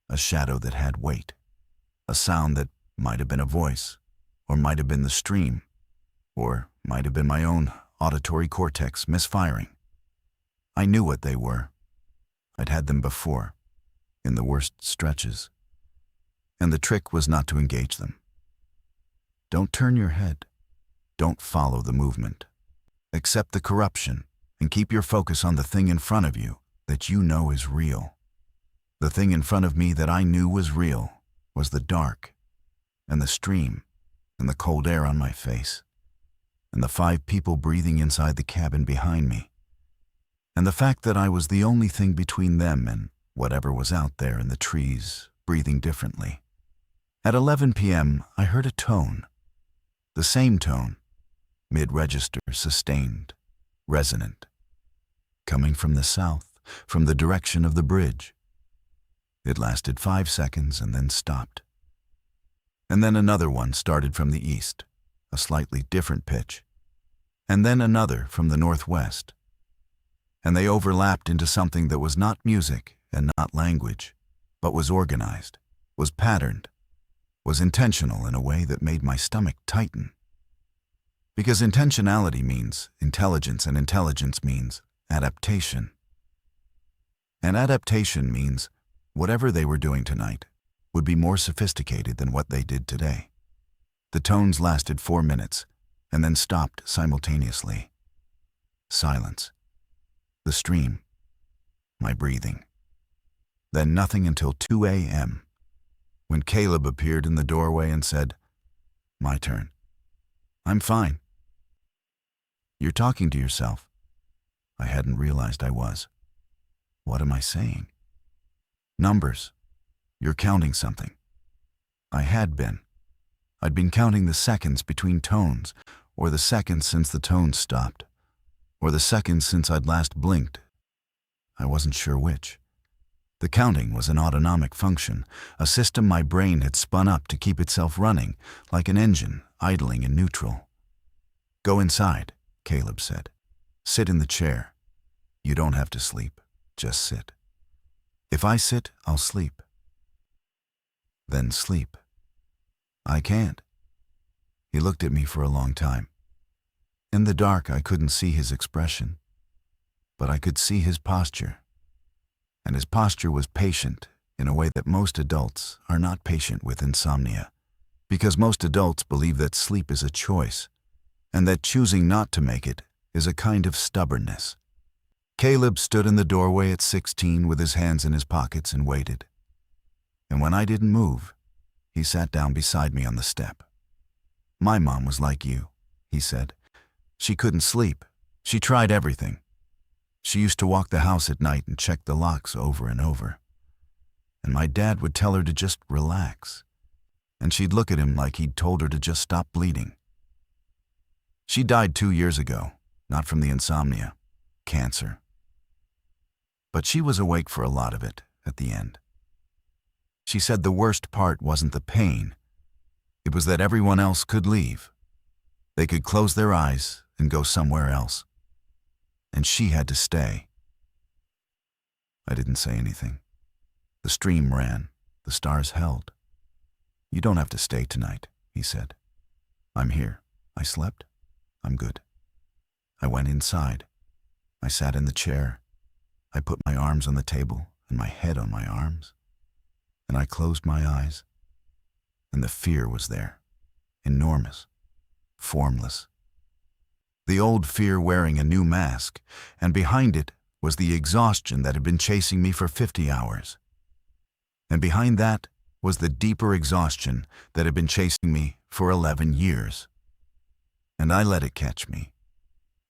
A shadow that had weight. A sound that might have been a voice, or might have been the stream, or might have been my own auditory cortex misfiring. I knew what they were. I'd had them before, in the worst stretches. And the trick was not to engage them. Don't turn your head. Don't follow the movement. Accept the corruption and keep your focus on the thing in front of you that you know is real. The thing in front of me that I knew was real was the dark, and the stream, and the cold air on my face, and the 5 people breathing inside the cabin behind me, and the fact that I was the only thing between them and whatever was out there in the trees, breathing differently. At 11 p.m., I heard a tone. The same tone, mid-register, sustained, resonant, coming from the south, from the direction of the bridge. It lasted 5 seconds and then stopped. And then another one started from the east, a slightly different pitch, and then another from the northwest. And they overlapped into something that was not music and not language, but was organized, was patterned, was intentional in a way that made my stomach tighten. Because intentionality means intelligence, and intelligence means adaptation. And adaptation means whatever they were doing tonight would be more sophisticated than what they did today. The tones lasted 4 minutes and then stopped simultaneously. Silence. The stream. My breathing. Then nothing until 2 a.m., when Caleb appeared in the doorway and said, "My turn." "I'm fine." "You're talking to yourself." I hadn't realized I was. What am I saying? Numbers. You're counting something. I had been. I'd been counting the seconds between tones, or the seconds since the tones stopped, or the seconds since I'd last blinked. I wasn't sure which. The counting was an autonomic function, a system my brain had spun up to keep itself running, like an engine idling in neutral. "Go inside," Caleb said. "Sit in the chair. You don't have to sleep. Just sit. If I sit, I'll sleep." "Then sleep." "I can't." He looked at me for a long time. In the dark, I couldn't see his expression, but I could see his posture. And his posture was patient in a way that most adults are not patient with insomnia, because most adults believe that sleep is a choice, and that choosing not to make it is a kind of stubbornness. Caleb stood in the doorway at 16 with his hands in his pockets and waited. And when I didn't move, he sat down beside me on the step. "My mom was like you," he said. "She couldn't sleep. She tried everything. She used to walk the house at night and check the locks over and over. And my dad would tell her to just relax, and she'd look at him like he'd told her to just stop bleeding. She died 2 years ago, not from the insomnia, cancer. But she was awake for a lot of it at the end. She said the worst part wasn't the pain. It was that everyone else could leave. They could close their eyes and go somewhere else. And she had to stay." I didn't say anything. The stream ran. The stars held. "You don't have to stay tonight," he said. "I'm here. I slept. I'm good." I went inside. I sat in the chair. I put my arms on the table and my head on my arms. And I closed my eyes. And the fear was there. Enormous. Formless. The old fear wearing a new mask, and behind it was the exhaustion that had been chasing me for 50 hours. And behind that was the deeper exhaustion that had been chasing me for 11 years. And I let it catch me.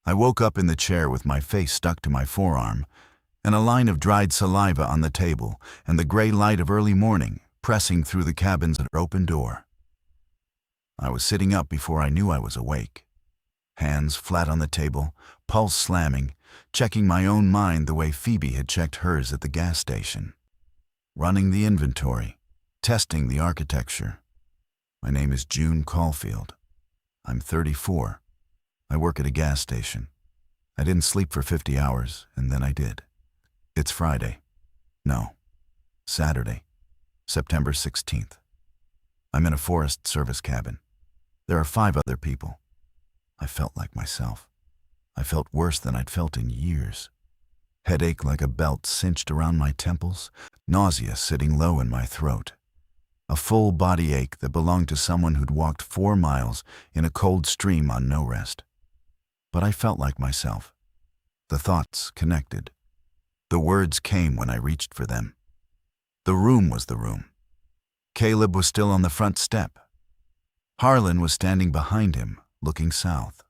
I woke up in the chair with my face stuck to my forearm, and a line of dried saliva on the table, and the gray light of early morning pressing through the cabin's open door. I was sitting up before I knew I was awake. Hands flat on the table, pulse slamming, checking my own mind the way Phoebe had checked hers at the gas station. Running the inventory, testing the architecture. My name is June Caulfield. I'm 34. I work at a gas station. I didn't sleep for 50 hours, and then I did. It's Friday. No, Saturday, September 16th. I'm in a Forest Service cabin. There are 5 other people. I felt like myself. I felt worse than I'd felt in years. Headache like a belt cinched around my temples, nausea sitting low in my throat. A full body ache that belonged to someone who'd walked 4 miles in a cold stream on no rest. But I felt like myself. The thoughts connected. The words came when I reached for them. The room was the room. Caleb was still on the front step. Harlan was standing behind him, looking south.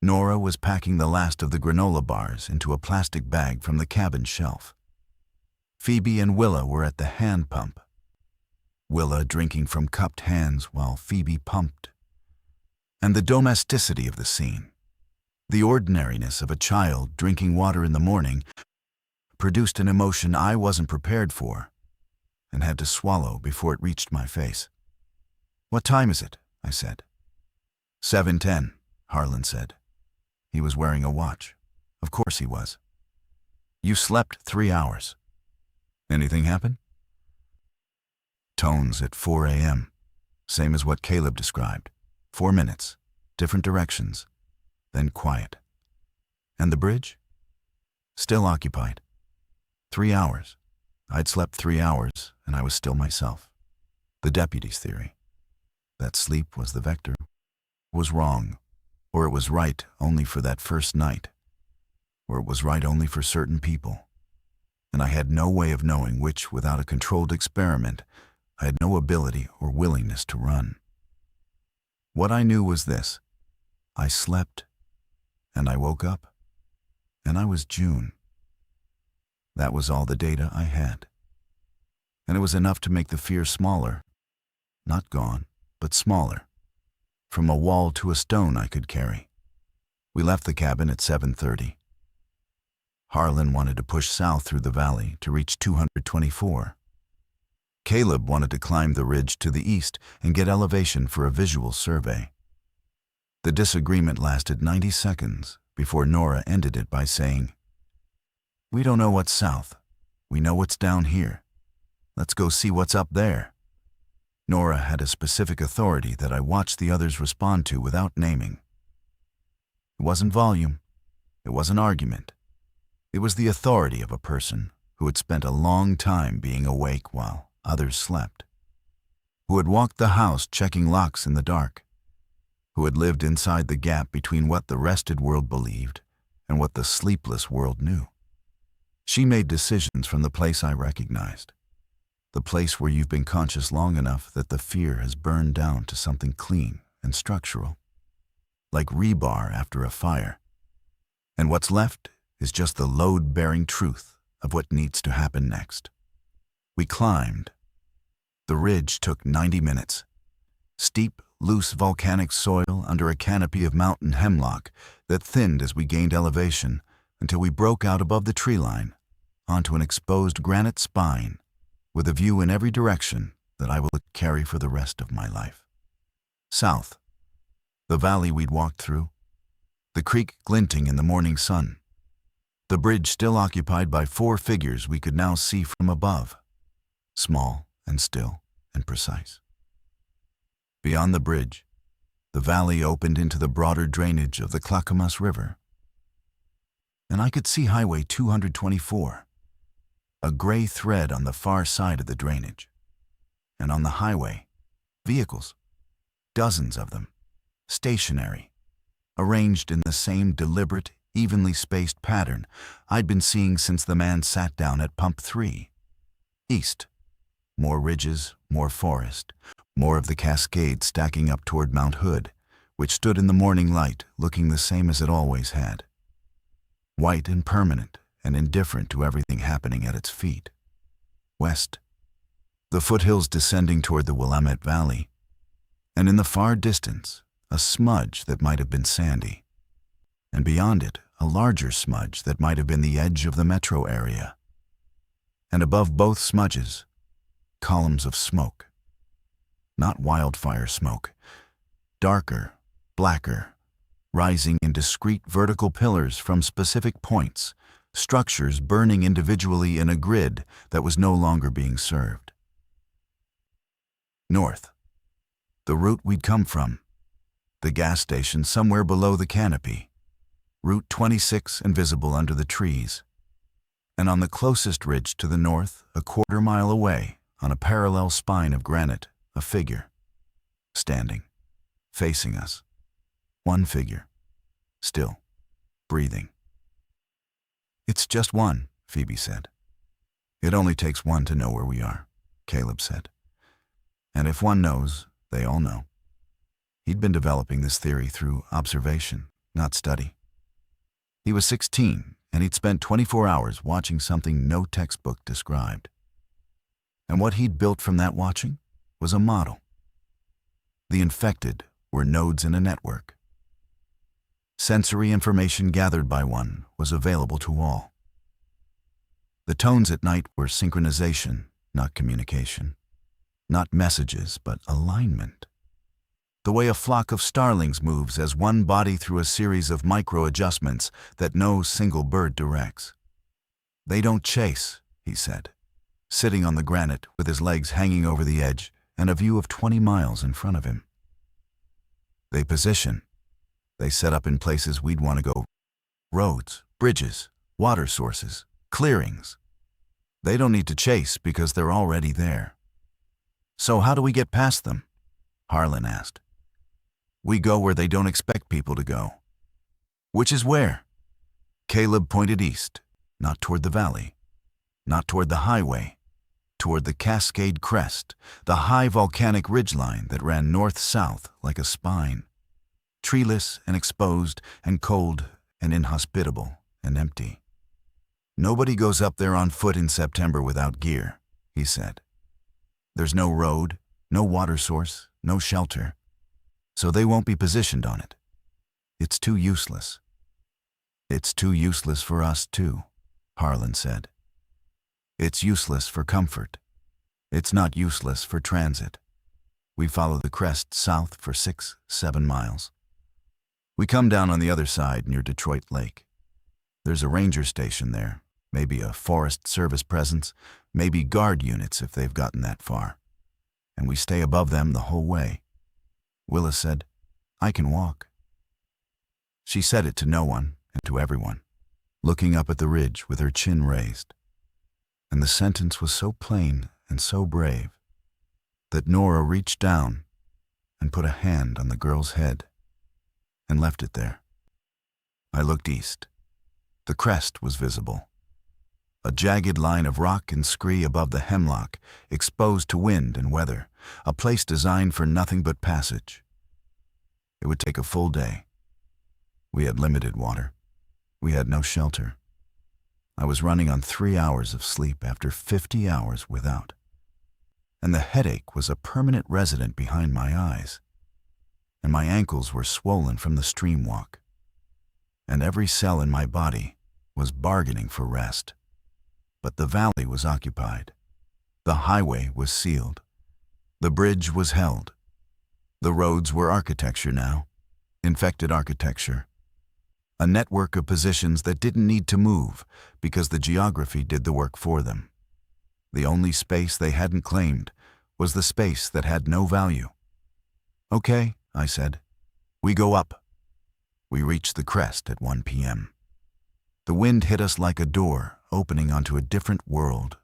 Nora was packing the last of the granola bars into a plastic bag from the cabin shelf. Phoebe and Willa were at the hand pump. Willa drinking from cupped hands while Phoebe pumped. And the domesticity of the scene, the ordinariness of a child drinking water in the morning, produced an emotion I wasn't prepared for and had to swallow before it reached my face. "What time is it?" I said. 7:10, Harlan said. He was wearing a watch. Of course he was. "You slept 3 hours. Anything happen?" Tones at 4 a.m., same as what Caleb described. 4 minutes, different directions, then quiet. And the bridge? Still occupied. 3 hours. I'd slept 3 hours, and I was still myself. The deputy's theory, that sleep was the vector, was wrong, or it was right only for that first night, or it was right only for certain people. And I had no way of knowing which without a controlled experiment. I had no ability or willingness to run. What I knew was this: I slept, and I woke up, and I was June. That was all the data I had. And it was enough to make the fear smaller. Not gone, but smaller. From a wall to a stone I could carry. We left the cabin at 7:30. Harlan wanted to push south through the valley to reach 224. Caleb wanted to climb the ridge to the east and get elevation for a visual survey. The disagreement lasted 90 seconds before Nora ended it by saying, "We don't know what's south. We know what's down here. Let's go see what's up there." Nora had a specific authority that I watched the others respond to without naming. It wasn't volume. It wasn't argument. It was the authority of a person who had spent a long time being awake while others slept, who had walked the house checking locks in the dark, who had lived inside the gap between what the rested world believed and what the sleepless world knew. She made decisions from the place I recognized, the place where you've been conscious long enough that the fear has burned down to something clean and structural, like rebar after a fire. And what's left is just the load-bearing truth of what needs to happen next. We climbed. The ridge took 90 minutes. Steep, loose volcanic soil under a canopy of mountain hemlock that thinned as we gained elevation until we broke out above the tree line onto an exposed granite spine with a view in every direction that I will carry for the rest of my life. South, the valley we'd walked through, the creek glinting in the morning sun, the bridge still occupied by 4 figures we could now see from above, small and still and precise. Beyond the bridge, the valley opened into the broader drainage of the Clackamas River. And I could see Highway 224, a gray thread on the far side of the drainage. And on the highway, vehicles, dozens of them, stationary, arranged in the same deliberate, evenly spaced pattern I'd been seeing since the man sat down at Pump 3. East, more ridges, more forest, more of the Cascade stacking up toward Mount Hood, which stood in the morning light looking the same as it always had. White and permanent and indifferent to everything happening at its feet. West, the foothills descending toward the Willamette Valley, and in the far distance, a smudge that might have been sandy. And beyond it, a larger smudge that might have been the edge of the metro area. And above both smudges, columns of smoke. Not wildfire smoke. Darker, blacker, rising in discrete vertical pillars from specific points, structures burning individually in a grid that was no longer being served. North, the route we'd come from, the gas station somewhere below the canopy, Route 26 invisible under the trees, and on the closest ridge to the north, a quarter-mile away, on a parallel spine of granite, a figure, standing, facing us. One figure, still, breathing. "It's just one," Phoebe said. "It only takes one to know where we are," Caleb said. "And if one knows, they all know." He'd been developing this theory through observation, not study. He was 16, and he'd spent 24 hours watching something no textbook described. And what he'd built from that watching was a model. The infected were nodes in a network. Sensory information gathered by one was available to all. The tones at night were synchronization, not communication. Not messages, but alignment. The way a flock of starlings moves as one body through a series of micro-adjustments that no single bird directs. "They don't chase," he said. sitting on the granite with his legs hanging over the edge and a view of 20 miles in front of him. They position. They set up in places we'd want to go. Roads, bridges, water sources, clearings. They don't need to chase because they're already there. So how do we get past them? Harlan asked. We go where they don't expect people to go. Which is where? Caleb pointed east, not toward the valley, not toward the highway, toward the Cascade Crest, the high volcanic ridgeline that ran north-south like a spine, treeless and exposed and cold and inhospitable and empty. Nobody goes up there on foot in September without gear, he said. There's no road, no water source, no shelter, so they won't be positioned on it. It's too useless. It's too useless for us, too, Harlan said. It's useless for comfort. It's not useless for transit. We follow the crest south for 6-7 miles. We come down on the other side near Detroit Lake. There's a ranger station there, maybe a Forest Service presence, maybe guard units if they've gotten that far. And we stay above them the whole way. Willa said, I can walk. She said it to no one and to everyone, looking up at the ridge with her chin raised. And the sentence was so plain and so brave that Nora reached down and put a hand on the girl's head and left it there. I looked east. The crest was visible. A jagged line of rock and scree above the hemlock, exposed to wind and weather, a place designed for nothing but passage. It would take a full day. We had limited water. We had no shelter. I was running on 3 hours of sleep after 50 hours without. And the headache was a permanent resident behind my eyes. And my ankles were swollen from the stream walk. And every cell in my body was bargaining for rest. But the valley was occupied. The highway was sealed. The bridge was held. The roads were architecture now, infected architecture. A network of positions that didn't need to move because the geography did the work for them. The only space they hadn't claimed was the space that had no value. Okay, I said. We go up. We reached the crest at 1 p.m. The wind hit us like a door opening onto a different world.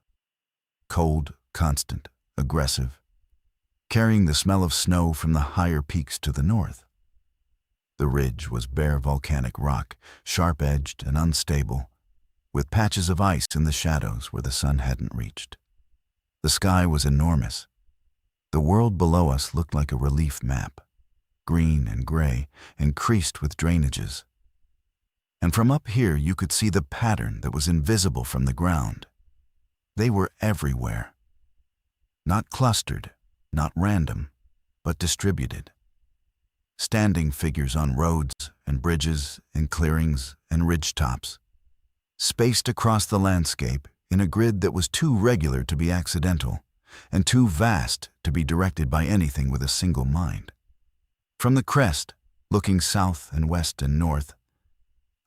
Cold, constant, aggressive, carrying the smell of snow from the higher peaks to the north. The ridge was bare volcanic rock, sharp-edged and unstable, with patches of ice in the shadows where the sun hadn't reached. The sky was enormous. The world below us looked like a relief map, green and gray and creased with drainages. And from up here you could see the pattern that was invisible from the ground. They were everywhere. Not clustered, not random, but distributed. Standing figures on roads and bridges and clearings and ridgetops, spaced across the landscape in a grid that was too regular to be accidental and too vast to be directed by anything with a single mind. From the crest, looking south and west and north,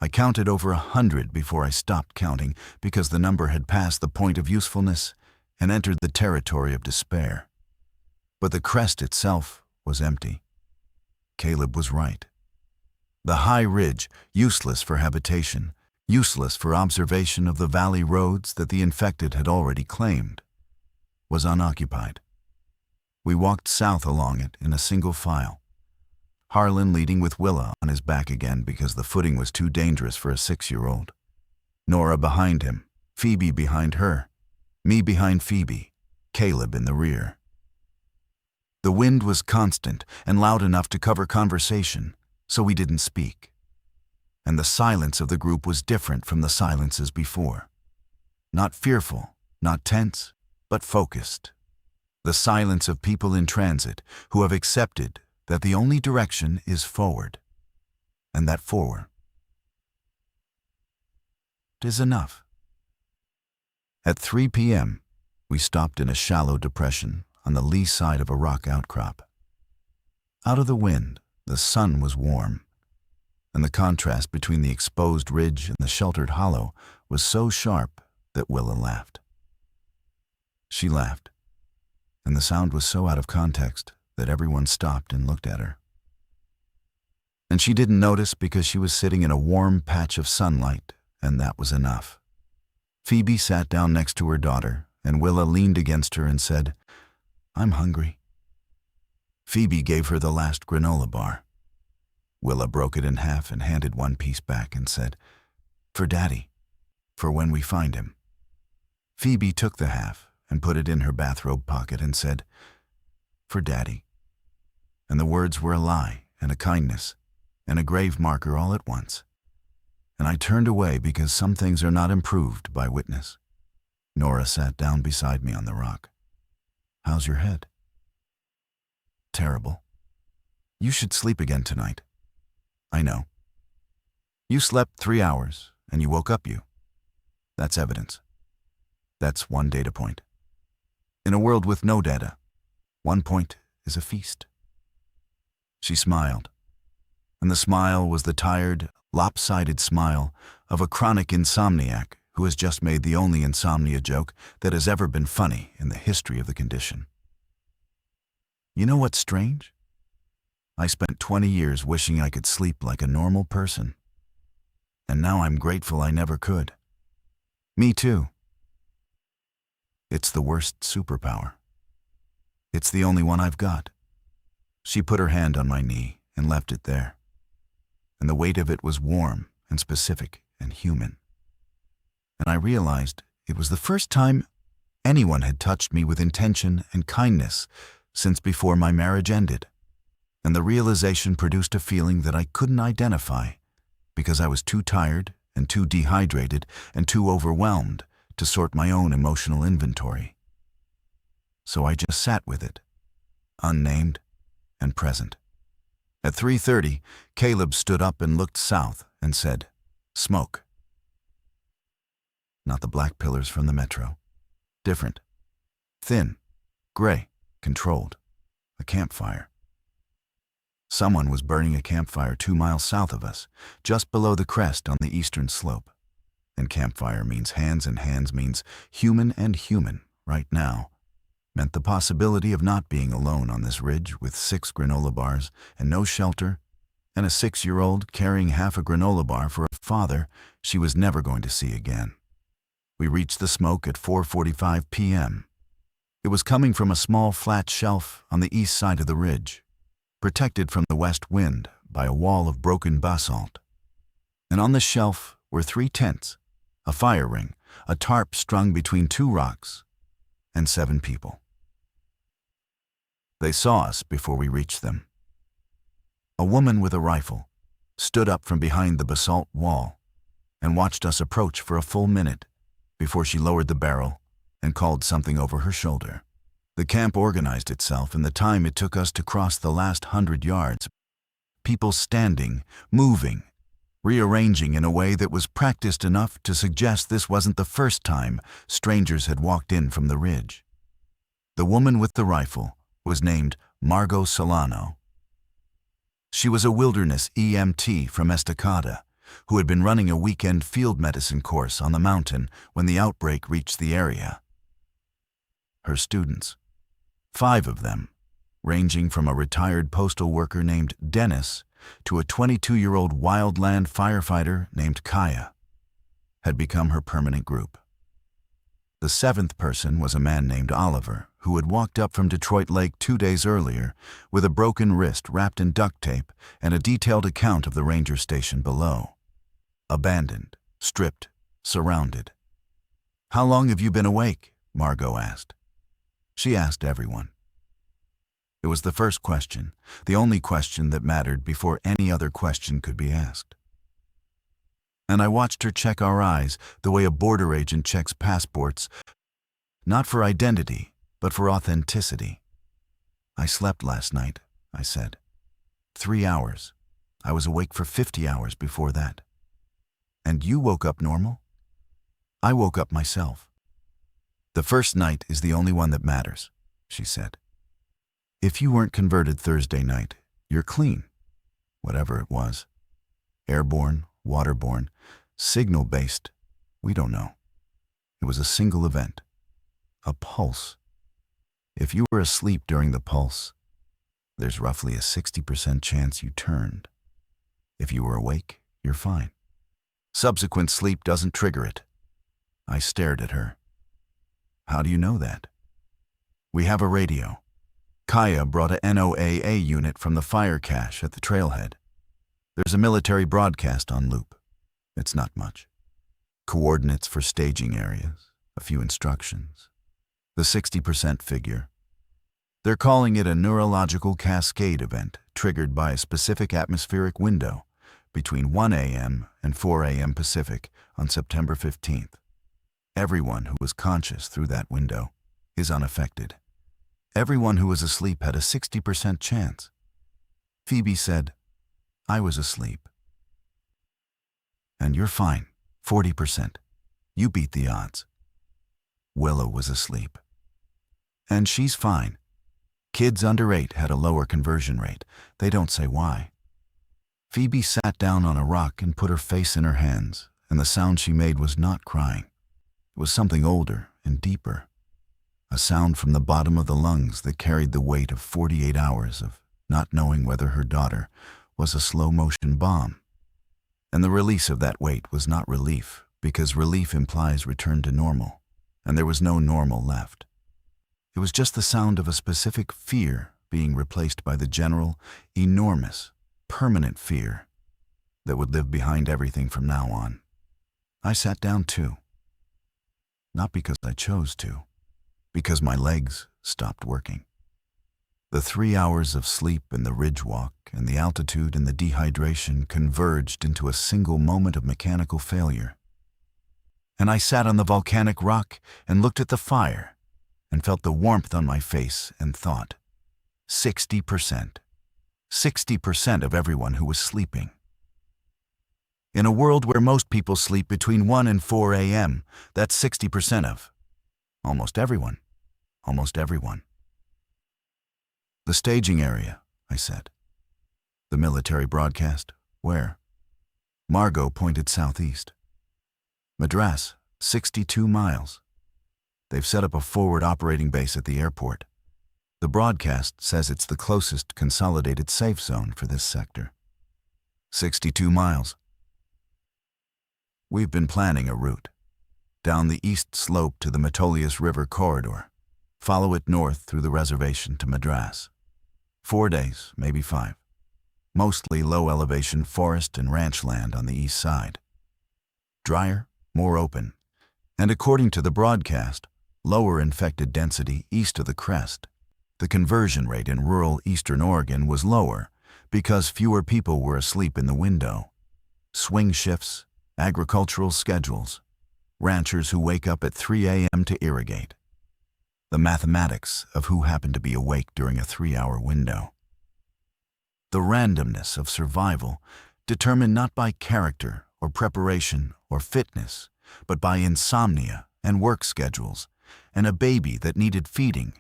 I counted over 100 before I stopped counting because the number had passed the point of usefulness and entered the territory of despair. But the crest itself was empty. Caleb was right. The high ridge, useless for habitation, useless for observation of the valley roads that the infected had already claimed, was unoccupied. We walked south along it in a single file, Harlan leading with Willa on his back again because the footing was too dangerous for a 6-year-old. Nora behind him, Phoebe behind her, me behind Phoebe, Caleb in the rear. The wind was constant and loud enough to cover conversation, so we didn't speak. And the silence of the group was different from the silences before. Not fearful, not tense, but focused. The silence of people in transit who have accepted that the only direction is forward, and that forward is enough. At 3 p.m., we stopped in a shallow depression on the lee side of a rock outcrop. Out of the wind, the sun was warm, and the contrast between the exposed ridge and the sheltered hollow was so sharp that Willa laughed. She laughed, and the sound was so out of context that everyone stopped and looked at her. And she didn't notice because she was sitting in a warm patch of sunlight, and that was enough. Phoebe sat down next to her daughter, and Willa leaned against her and said, "I'm hungry." Phoebe gave her the last granola bar. Willa broke it in half and handed one piece back and said, "For Daddy, for when we find him." Phoebe took the half and put it in her bathrobe pocket and said, "For Daddy." And the words were a lie and a kindness and a grave marker all at once. And I turned away because some things are not improved by witness. Nora sat down beside me on the rock. "How's your head?" "Terrible. You should sleep again tonight." "I know. You slept 3 hours and you woke up. That's evidence. That's one data point. In a world with no data, one point is a feast." She smiled, and the smile was the tired, lopsided smile of a chronic insomniac who has just made the only insomnia joke that has ever been funny in the history of the condition. You know what's strange? I spent 20 years wishing I could sleep like a normal person. And now I'm grateful I never could. Me too. It's the worst superpower. It's the only one I've got. She put her hand on my knee and left it there. And the weight of it was warm and specific and human. And I realized it was the first time anyone had touched me with intention and kindness since before my marriage ended. And the realization produced a feeling that I couldn't identify because I was too tired and too dehydrated and too overwhelmed to sort my own emotional inventory. So I just sat with it, unnamed and present. At 3:30, Caleb stood up and looked south and said, "Smoke." Not the black pillars from the metro. Different. Thin, gray, controlled. A campfire. Someone was burning a campfire 2 miles south of us, just below the crest on the eastern slope. And campfire means hands, and hands means human, and human, right now, meant the possibility of not being alone on this ridge with 6 granola bars and no shelter, and a 6-year-old carrying half a granola bar for a father she was never going to see again. We reached the smoke at 4:45 p.m. It was coming from a small flat shelf on the east side of the ridge, protected from the west wind by a wall of broken basalt. And on the shelf were 3 tents, a fire ring, a tarp strung between 2 rocks, and 7 people. They saw us before we reached them. A woman with a rifle stood up from behind the basalt wall and watched us approach for a full minute before she lowered the barrel and called something over her shoulder. The camp organized itself in the time it took us to cross the last 100 yards. People standing, moving, rearranging in a way that was practiced enough to suggest this wasn't the first time strangers had walked in from the ridge. The woman with the rifle was named Margot Solano. She was a wilderness EMT from Estacada, who had been running a weekend field medicine course on the mountain when the outbreak reached the area. Her students, 5 of them, ranging from a retired postal worker named Dennis to a 22-year-old wildland firefighter named Kaya, had become her permanent group. The 7th person was a man named Oliver, who had walked up from Detroit Lake 2 days earlier with a broken wrist wrapped in duct tape and a detailed account of the ranger station below. Abandoned, stripped, surrounded. "How long have you been awake?" Margot asked. She asked everyone. It was the first question, the only question that mattered before any other question could be asked. And I watched her check our eyes the way a border agent checks passports, not for identity, but for authenticity. "I slept last night," I said. 3 hours. I was awake for 50 hours before that. "And you woke up normal?" "I woke up myself." "The first night is the only one that matters," she said. "If you weren't converted Thursday night, you're clean, whatever it was. Airborne, waterborne, signal-based, we don't know. It was a single event, a pulse. If you were asleep during the pulse, there's roughly a 60% chance you turned. If you were awake, you're fine. Subsequent sleep doesn't trigger it. I stared at her. How do you know that? We have a radio. Kaya brought a NOAA unit from the fire cache at the trailhead. There's a military broadcast on loop. It's not much. Coordinates for staging areas, a few instructions. The 60% figure. They're calling it a neurological cascade event triggered by a specific atmospheric window between 1 a.m. and 4 a.m. Pacific on September 15th. Everyone who was conscious through that window is unaffected. Everyone who was asleep had a 60% chance. Phoebe said, I was asleep. And you're fine, 40%. You beat the odds. Willow was asleep. And she's fine. Kids under 8 had a lower conversion rate. They don't say why. Phoebe sat down on a rock and put her face in her hands, and the sound she made was not crying. It was something older and deeper. A sound from the bottom of the lungs that carried the weight of 48 hours of not knowing whether her daughter was a slow-motion bomb. And the release of that weight was not relief, because relief implies return to normal, and there was no normal left. It was just the sound of a specific fear being replaced by the general, enormous, permanent fear that would live behind everything from now on. I sat down too. Not because I chose to, because my legs stopped working. The 3 hours of sleep and the ridge walk and the altitude and the dehydration converged into a single moment of mechanical failure. And I sat on the volcanic rock and looked at the fire and felt the warmth on my face and thought, 60%. 60% of everyone who was sleeping. In a world where most people sleep between 1 and 4 a.m., that's 60% of almost everyone. Almost everyone. The staging area, I said. The military broadcast, where? Margot pointed southeast. Madras, 62 miles. They've set up a forward operating base at the airport. The broadcast says it's the closest consolidated safe zone for this sector. 62 miles. We've been planning a route. Down the east slope to the Metolius River corridor. Follow it north through the reservation to Madras. 4 days, maybe 5. Mostly low-elevation forest and ranch land on the east side. Drier, more open, and according to the broadcast, lower infected density east of the crest. The conversion rate in rural eastern Oregon was lower because fewer people were asleep in the window. Swing shifts, agricultural schedules, ranchers who wake up at 3 a.m. to irrigate. The mathematics of who happened to be awake during a 3-hour window. The randomness of survival determined not by character or preparation or fitness, but by insomnia and work schedules, and a baby that needed feeding,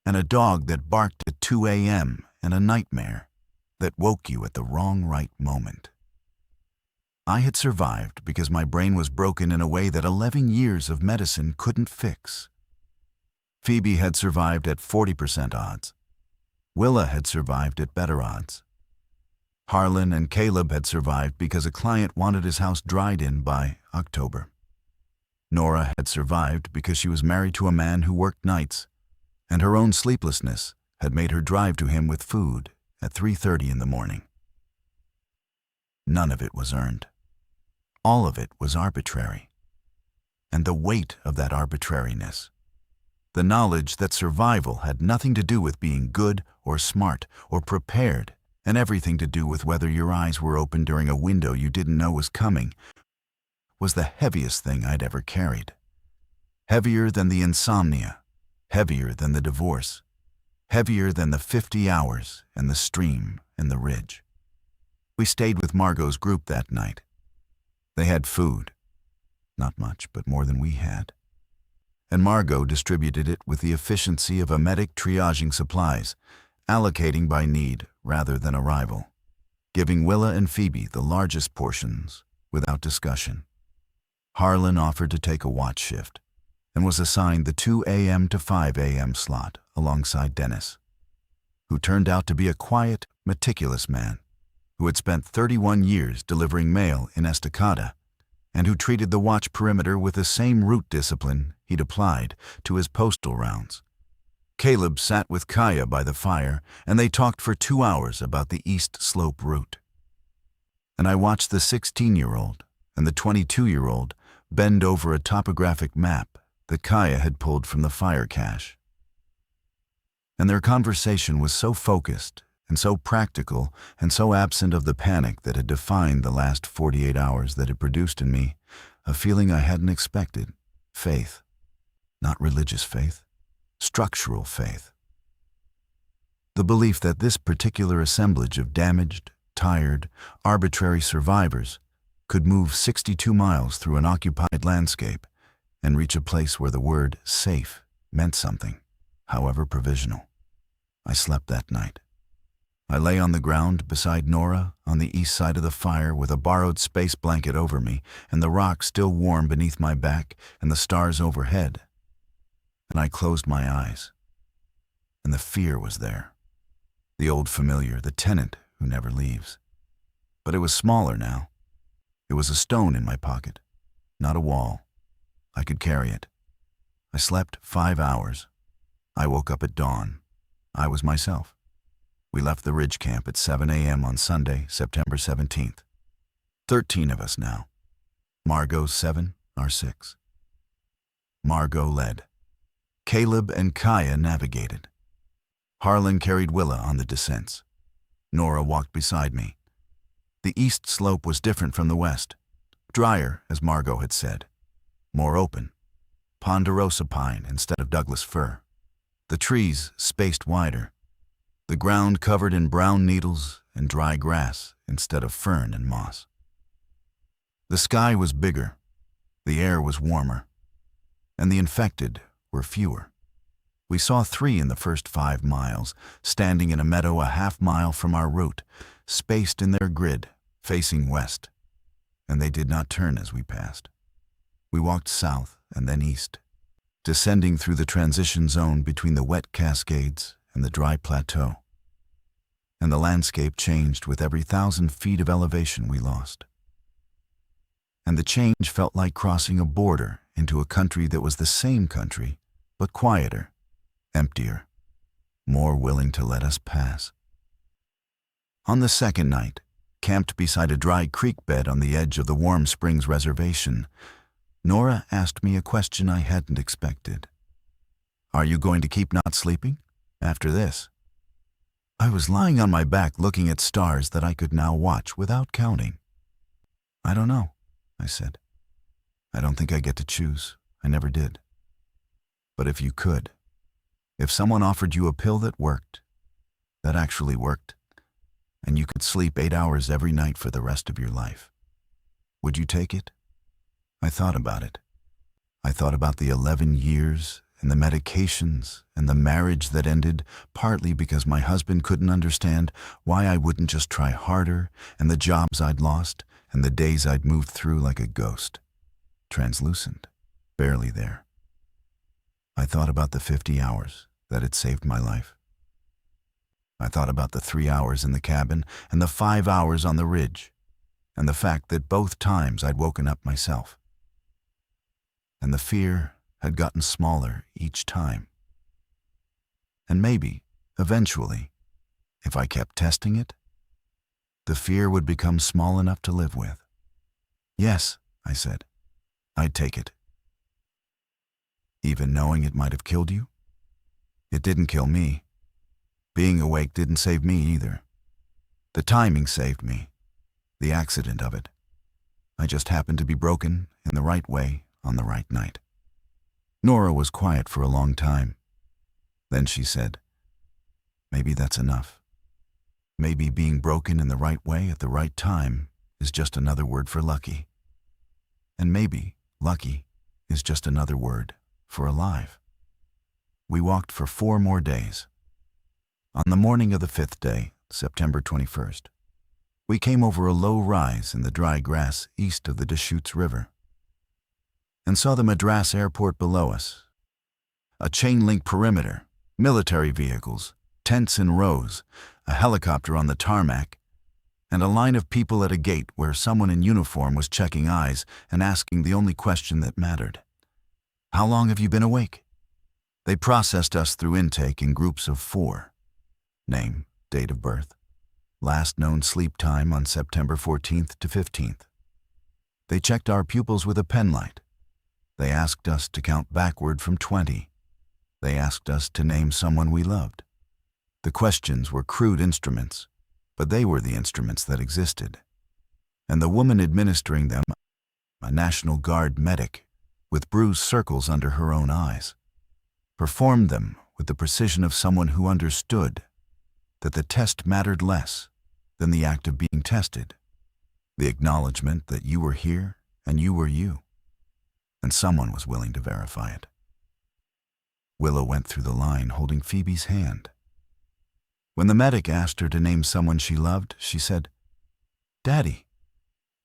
and a dog that barked at 2 a.m., and a nightmare that woke you at the wrong right moment. I had survived because my brain was broken in a way that 11 years of medicine couldn't fix. Phoebe had survived at 40% odds. Willa had survived at better odds. Harlan and Caleb had survived because a client wanted his house dried in by October. Nora had survived because she was married to a man who worked nights, and her own sleeplessness had made her drive to him with food at 3:30 in the morning. None of it was earned. All of it was arbitrary. And the weight of that arbitrariness, the knowledge that survival had nothing to do with being good or smart or prepared, and everything to do with whether your eyes were open during a window you didn't know was coming, was the heaviest thing I'd ever carried. Heavier than the insomnia, heavier than the divorce, heavier than the 50 hours and the stream and the ridge. We stayed with Margot's group that night. They had food. Not much, but more than we had. And Margot distributed it with the efficiency of a medic triaging supplies, allocating by need rather than arrival, giving Willa and Phoebe the largest portions without discussion. Harlan offered to take a watch shift, and was assigned the 2 a.m. to 5 a.m. slot alongside Dennis, who turned out to be a quiet, meticulous man who had spent 31 years delivering mail in Estacada and who treated the watch perimeter with the same route discipline he'd applied to his postal rounds. Caleb sat with Kaya by the fire, and they talked for 2 hours about the East Slope route. And I watched the 16-year-old and the 22-year-old bend over a topographic map that Kaya had pulled from the fire cache. And their conversation was so focused and so practical and so absent of the panic that had defined the last 48 hours that it produced in me a feeling I hadn't expected. Faith. Not religious faith. Structural faith. The belief that this particular assemblage of damaged, tired, arbitrary survivors could move 62 miles through an occupied landscape and reach a place where the word safe meant something, however provisional. I slept that night. I lay on the ground beside Nora on the east side of the fire with a borrowed space blanket over me and the rock still warm beneath my back and the stars overhead. And I closed my eyes. And the fear was there. The old familiar, the tenant who never leaves. But it was smaller now. It was a stone in my pocket, not a wall. I could carry it. I slept 5 hours. I woke up at dawn. I was myself. We left the Ridge Camp at 7 a.m. on Sunday, September 17th. 13 of us now. Margot's 7, our 6. Margot led. Caleb and Kaya navigated. Harlan carried Willa on the descents. Nora walked beside me. The east slope was different from the west. Drier, as Margot had said. More open. Ponderosa pine instead of Douglas fir. The trees spaced wider. The ground covered in brown needles and dry grass instead of fern and moss. The sky was bigger. The air was warmer. And the infected were fewer. We saw 3 in the first 5 miles, standing in a meadow a half-mile from our route, spaced in their grid, facing west. And they did not turn as we passed. We walked south and then east, descending through the transition zone between the wet Cascades and the dry plateau. And the landscape changed with every 1,000 feet of elevation we lost. And the change felt like crossing a border into a country that was the same country, but quieter, emptier, more willing to let us pass. On the second night, camped beside a dry creek bed on the edge of the Warm Springs Reservation, Nora asked me a question I hadn't expected. "Are you going to keep not sleeping after this?" I was lying on my back looking at stars that I could now watch without counting. "I don't know," I said. "I don't think I get to choose. I never did. But if you could, if someone offered you a pill that worked, that actually worked, and you could sleep 8 hours every night for the rest of your life, would you take it?" I thought about it. I thought about the 11 years and the medications and the marriage that ended, partly because my husband couldn't understand why I wouldn't just try harder, and the jobs I'd lost and the days I'd moved through like a ghost, translucent, barely there. I thought about the 50 hours that had saved my life. I thought about the 3 hours in the cabin and the 5 hours on the ridge, and the fact that both times I'd woken up myself. And the fear had gotten smaller each time. And maybe, eventually, if I kept testing it, the fear would become small enough to live with. "Yes," I said, "I'd take it." "Even knowing it might have killed you?" "It didn't kill me. Being awake didn't save me either. The timing saved me, the accident of it. I just happened to be broken in the right way on the right night." Nora was quiet for a long time. Then she said, "Maybe that's enough. Maybe being broken in the right way at the right time is just another word for lucky. And maybe lucky is just another word for alive." We walked for 4 more days. On the morning of the 5th day, September 21st, we came over a low rise in the dry grass east of the Deschutes River. and saw the Madras airport below us. A chain-link perimeter, military vehicles, tents in rows, a helicopter on the tarmac, and a line of people at a gate where someone in uniform was checking eyes and asking the only question that mattered. "How long have you been awake?" They processed us through intake in groups of 4. Name, date of birth, last known sleep time on September 14th to 15th. They checked our pupils with a penlight. They asked us to count backward from 20. They asked us to name someone we loved. The questions were crude instruments, but they were the instruments that existed. And the woman administering them, a National Guard medic with bruised circles under her own eyes, performed them with the precision of someone who understood that the test mattered less than the act of being tested, the acknowledgement that you were here and you were you, and someone was willing to verify it. Willow went through the line holding Phoebe's hand. When the medic asked her to name someone she loved, she said, "Daddy."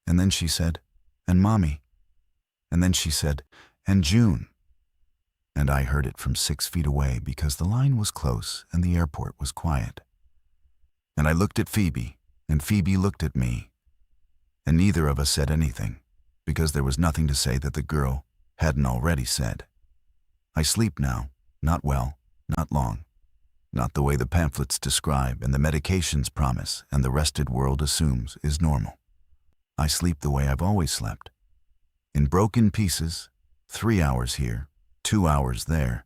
And then she said, "And Mommy." And then she said, "And June." And I heard it from 6 feet away because the line was close and the airport was quiet. And I looked at Phoebe, and Phoebe looked at me, and neither of us said anything because there was nothing to say that the girl hadn't already said. I sleep now, not well, not long, not the way the pamphlets describe and the medications promise and the rested world assumes is normal. I sleep the way I've always slept, in broken pieces, 3 hours here, 2 hours there,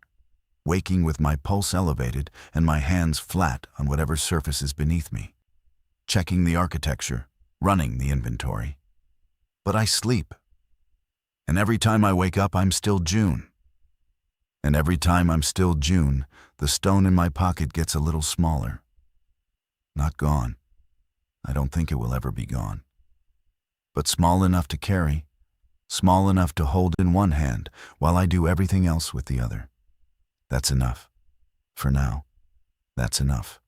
waking with my pulse elevated and my hands flat on whatever surface is beneath me, checking the architecture, running the inventory. But I sleep. And every time I wake up, I'm still June. And every time I'm still June, the stone in my pocket gets a little smaller. Not gone. I don't think it will ever be gone. But small enough to carry, small enough to hold in one hand while I do everything else with the other. That's enough. For now, that's enough.